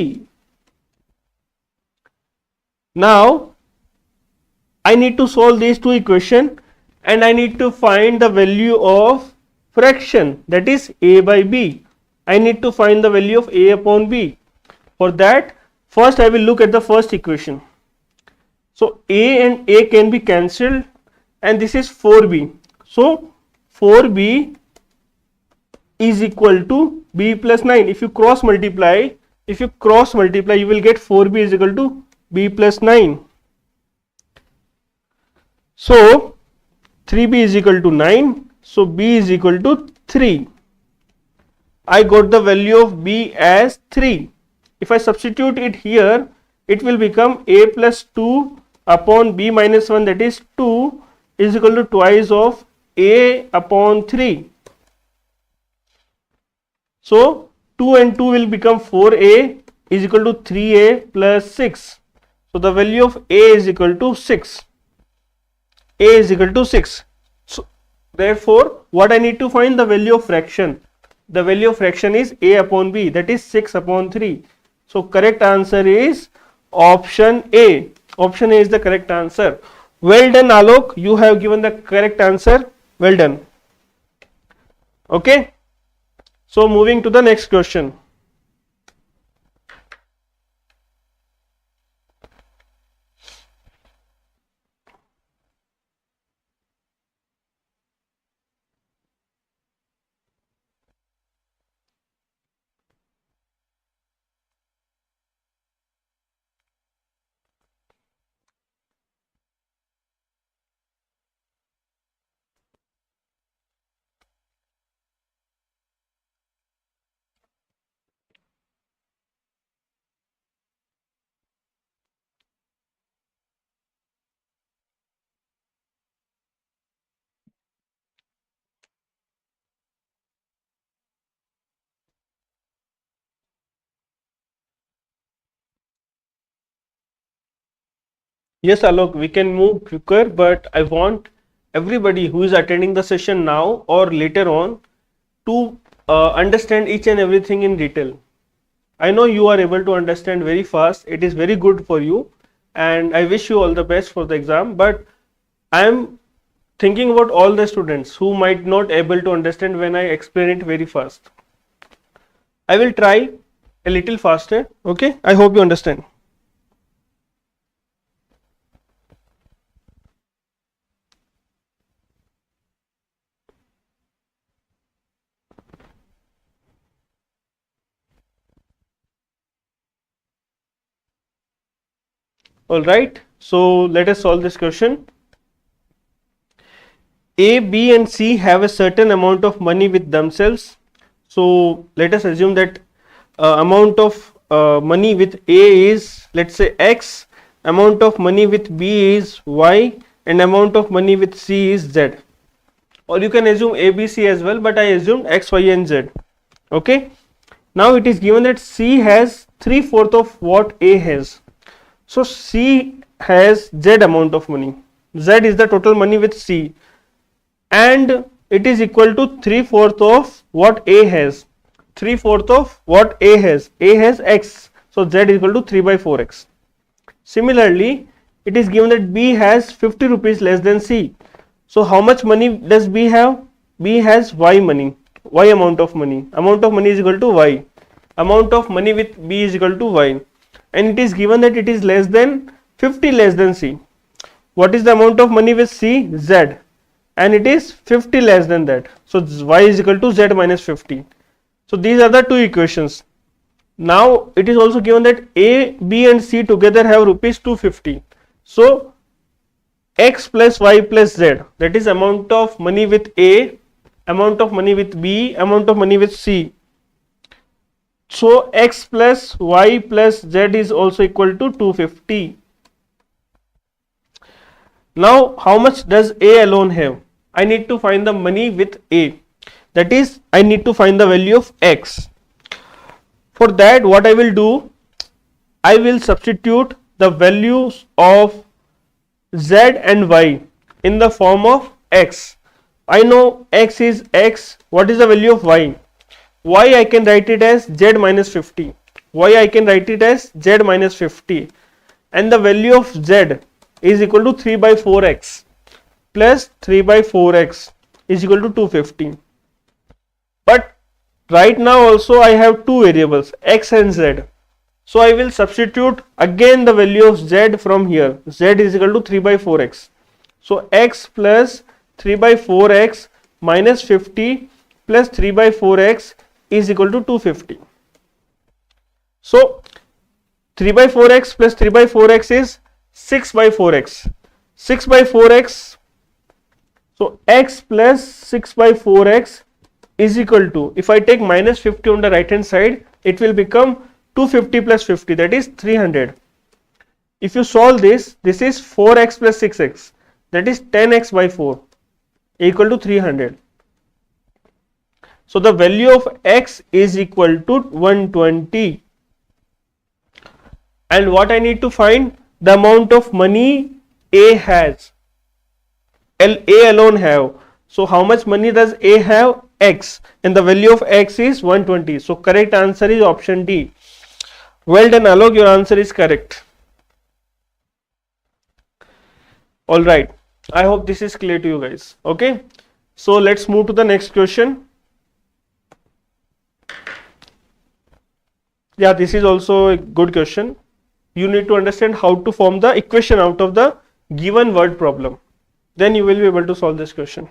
Now I need to solve these two equations and I need to find the value of fraction, that is a by b. I need to find the value of a upon b. For that, first I will look at the first equation. So a and a can be cancelled and this is 4b. So 4b is equal to b plus 9. If you cross multiply, you will get 4b is equal to b plus 9. So 3b is equal to 9. So b is equal to 3. I got the value of b as 3. If I substitute it here, it will become a plus 2 upon b minus 1, that is 2, is equal to twice of a upon 3. So 2 and 2 will become 4a is equal to 3a plus 6. So the value of a is equal to 6. A is equal to 6. So therefore, what I need to find the value of fraction. The value of fraction is a upon b, that is 6 upon 3. So correct answer is option A. Option A is the correct answer. Well done, Alok. You have given the correct answer. Well done. Okay. So moving to the next question. Yes, Alok, we can move quicker, but I want everybody who is attending the session now or later on to understand each and everything in detail. I know you are able to understand very fast. It is very good for you, and I wish you all the best for the exam. But I am thinking about all the students who might not able to understand when I explain it very fast. I will try a little faster. Okay, I hope you understand. All right, so let us solve this question. A, B and C have a certain amount of money with themselves. So let us assume that amount of money with A is, let's say, X, amount of money with B is Y, and amount of money with C is Z. Or you can assume A, B, C as well, but I assumed X, Y and Z. Okay. Now it is given that C has 3/4 of what A has. So C has Z amount of money. Z is the total money with C, and it is equal to 3/4 of what A has. 3/4 of what A has. A has X, so Z is equal to 3/4x. Similarly, it is given that B has 50 rupees less than C. So how much money does B have? B has Y money. Y amount of money. Amount of money is equal to Y. Amount of money with B is equal to Y. And it is given that it is less than 50 less than C. What is the amount of money with C? Z. And it is 50 less than that. So Y is equal to Z minus 50. So these are the two equations. Now it is also given that A, B and C together have rupees 250. So X plus Y plus Z, that is amount of money with A, amount of money with B, amount of money with C. So X plus Y plus Z is also equal to 250. Now how much does A alone have? I need to find the money with A. That is, I need to find the value of X. For that, what I will do, I will substitute the values of Z and Y in the form of X. I know X is X. What is the value of Y? Y I can write it as Z minus 50. Y I can write it as Z minus 50. And the value of Z is equal to 3/4x plus 3/4x is equal to 250. But right now also I have two variables, X and Z. So I will substitute again the value of Z from here. Z is equal to 3/4x. So X plus 3/4x minus 50 plus 3/4x is equal to 250. So 3/4x plus 3/4x is 6/4x. 6/4x. So X plus 6/4x is equal to, if I take minus 50 on the right hand side, it will become 250 plus 50, that is 300. If you solve this, this is 4x plus 6x, that is 10x by 4 equal to 300. So the value of x is equal to 120. And what I need to find? The amount of money A has. A alone have. So how much money does A have? X. And the value of x is 120. So correct answer is option D. Well done, Alok, your answer is correct. Alright, I hope this is clear to you guys. Okay, so let's move to the next question. Yeah, this is also a good question. You need to understand how to form the equation out of the given word problem. Then you will be able to solve this question.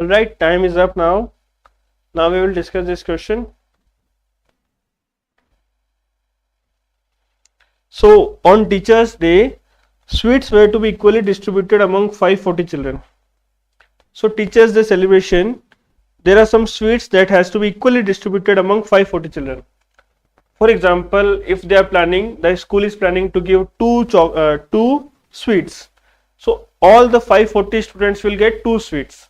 Alright, time is up now. Now we will discuss this question. So on Teachers' Day, sweets were to be equally distributed among 540 children. So Teachers' Day celebration, there are some sweets that has to be equally distributed among 540 children. For example, if they are planning, the school is planning to give two sweets. So all the 540 students will get 2 sweets.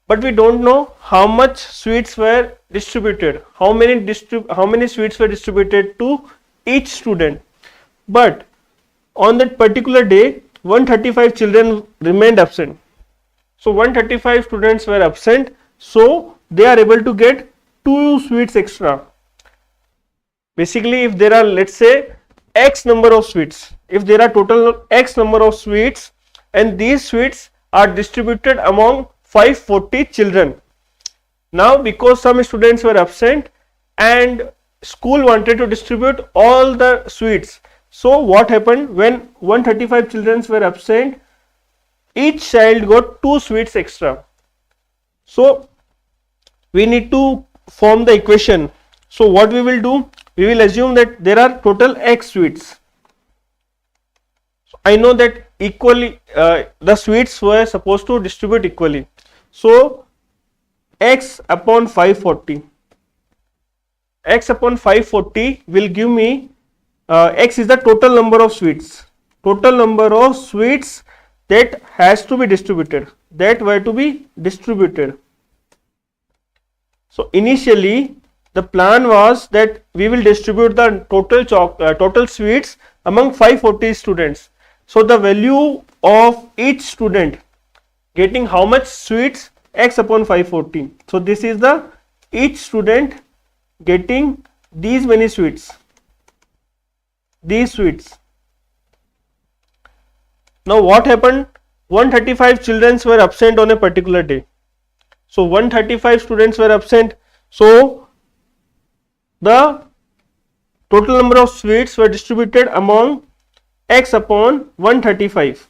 But we don't know how much sweets were distributed, how many sweets were distributed to each student. But on that particular day, 135 children remained absent. So 135 students were absent, so they are able to get 2 sweets extra. Basically, if there are, let's say, x number of sweets, if there are total x number of sweets and these sweets are distributed among 540 children. Now because some students were absent and school wanted to distribute all the sweets, so what happened? When 135 children were absent, each child got 2 sweets extra. So we need to form the equation. So what we will do, we will assume that there are total x sweets. I know that equally the sweets were supposed to distribute equally. So x upon 540, x upon 540 will give me x is the total number of sweets, that has to be distributed, that were to be distributed. So initially the plan was that we will distribute the total sweets among 540 students. So the value of each student getting how much sweets? X upon 540. So this is the each student getting these many sweets, these sweets. Now what happened? 135 children were absent on a particular day. So 135 students were absent. So the total number of sweets were distributed among x upon 135.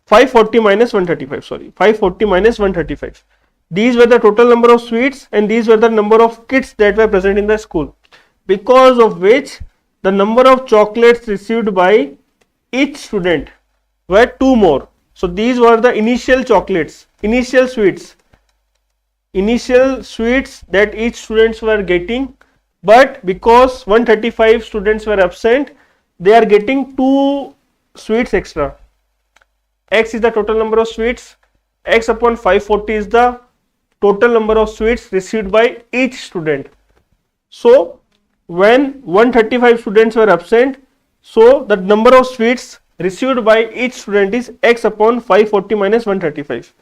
540 minus 135, sorry, 540 minus 135. These were the total number of sweets and these were the number of kids that were present in the school, because of which the number of chocolates received by each student were 2 more. So these were the initial chocolates, initial sweets that each students were getting, but because 135 students were absent, they are getting 2 sweets extra. X is the total number of sweets, x upon 540 is the total number of sweets received by each student. So when 135 students were absent, so the number of sweets received by each student is x upon 540 minus 135.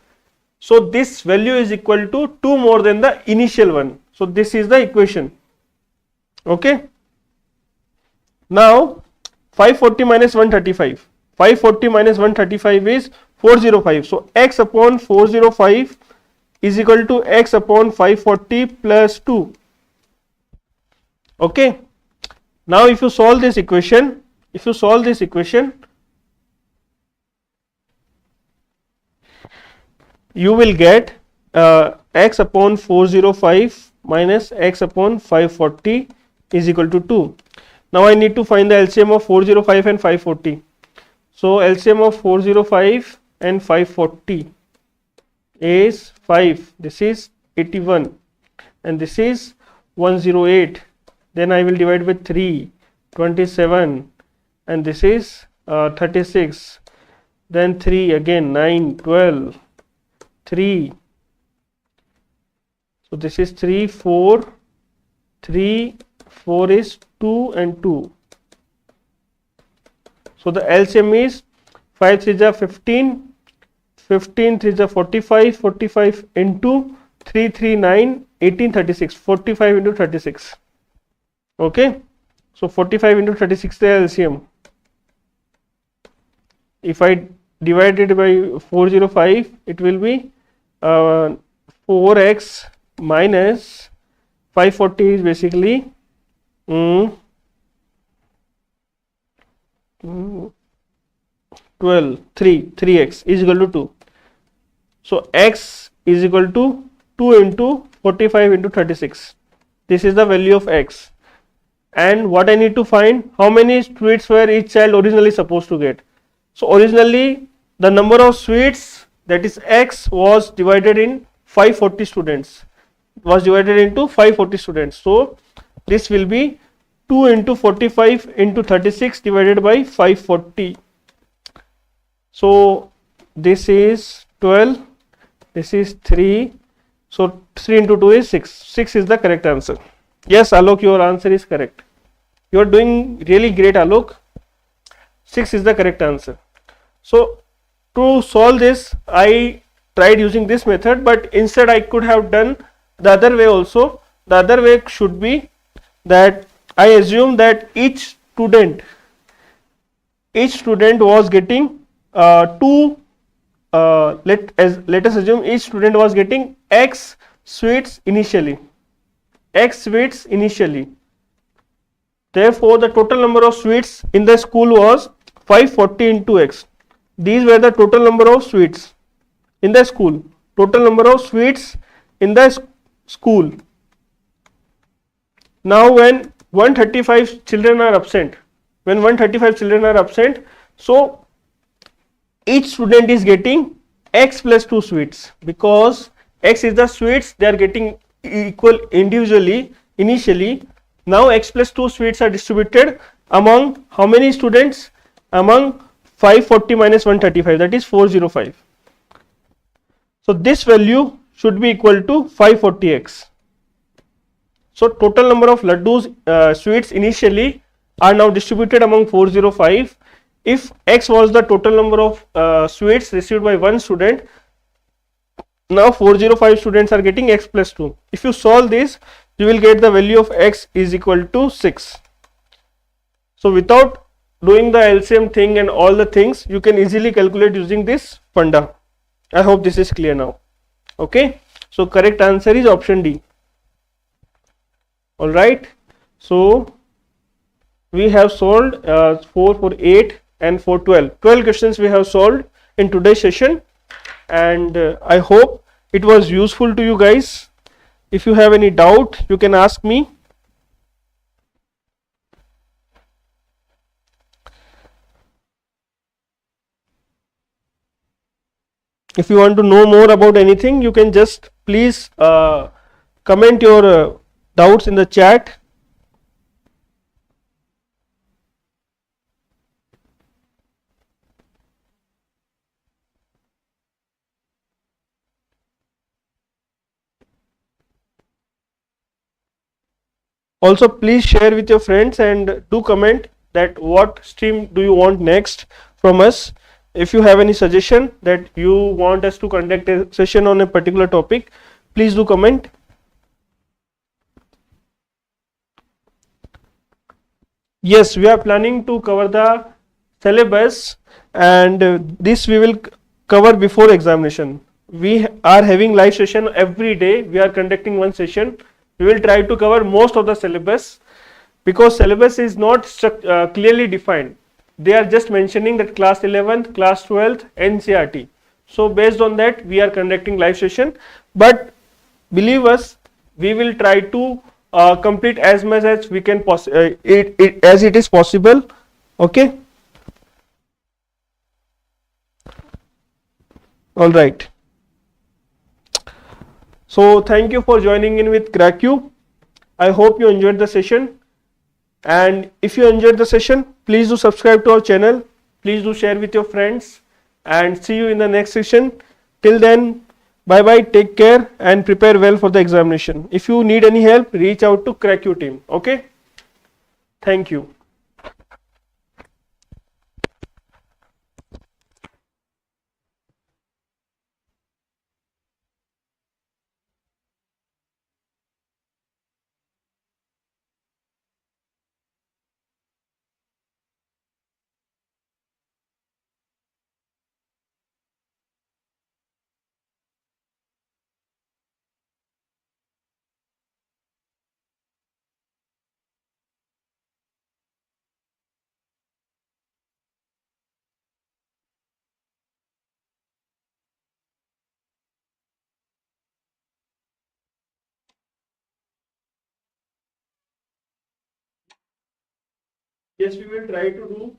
So this value is equal to 2 more than the initial one. So this is the equation. Okay. Now 540 minus 135. 540 minus 135 is 405. So x upon 405 is equal to x upon 540 plus 2. Okay. Now if you solve this equation, you will get x upon 405 minus x upon 540 is equal to 2. Now I need to find the LCM of 405 and 540. So LCM of 405 and 540 is 5. This is 81 and this is 108. Then I will divide with 3, 27, and this is 36. Then 3 again, 9, 12, 3. So this is 3, 4, 3, 4 is 2 and 2. So the LCM is 5 3 is 15, 15 3 is 45, 45 into 3 3 9, 18 36, 45 into 36. Okay, so 45 into 36 the LCM. If I divide it by 405, it will be 4x minus 540 is basically 3x is equal to 2. So x is equal to 2 into 45 into 36. This is the value of x. And what I need to find, how many sweets were each child originally supposed to get. So originally the number of sweets, that is x, was divided in 540 students, So this will be 2 into 45 into 36 divided by 540. So this is 12, this is 3, so 3 into 2 is 6. 6 is the correct answer. Yes, Alok, your answer is correct. You are doing really great, Alok. 6 is the correct answer. So to solve this, I tried using this method, but instead I could have done the other way also. The other way should be that I assume that each student was getting let us assume each student was getting x sweets initially. Therefore, the total number of sweets in the school was 540 into x. These were the total number of sweets in the school. Total number of sweets in the school. Now, when 135 children are absent, so each student is getting x plus 2 sweets, because x is the sweets they are getting equal individually initially. Now x plus 2 sweets are distributed among how many students? Among 540 minus 135, that is 405. So this value should be equal to 540x. So total number of laddus sweets initially are now distributed among 405. If x was the total number of sweets received by one student, now 405 students are getting x plus 2. If you solve this, you will get the value of x is equal to 6. So without doing the LCM thing and all the things you can easily calculate using this funda. I hope this is clear now. Okay, so correct answer is option D. All right, so we have solved 4 for 8 and for 12 questions we have solved in today's session, and I hope it was useful to you guys. If you have any doubt, you can ask me. If you want to know more about anything, you can just please comment your doubts in the chat. Also, please share with your friends and do comment that what stream do you want next from us. If you have any suggestion that you want us to conduct a session on a particular topic, please do comment. Yes, we are planning to cover the syllabus, and this we will cover before examination. We are having live session every day. We are conducting one session. We will try to cover most of the syllabus, because syllabus is not clearly defined. They are just mentioning that class 11th, class 12th, NCRT. So based on that, we are conducting live session. But believe us, we will try to complete as much as we can as it is possible. Okay. All right. So thank you for joining in with Cracku. I hope you enjoyed the session. And if you enjoyed the session, please do subscribe to our channel. Please do share with your friends, and see you in the next session. Till then, bye bye, take care, and prepare well for the examination. If you need any help, reach out to Cracku team. Okay. Thank you. Yes, we will try to do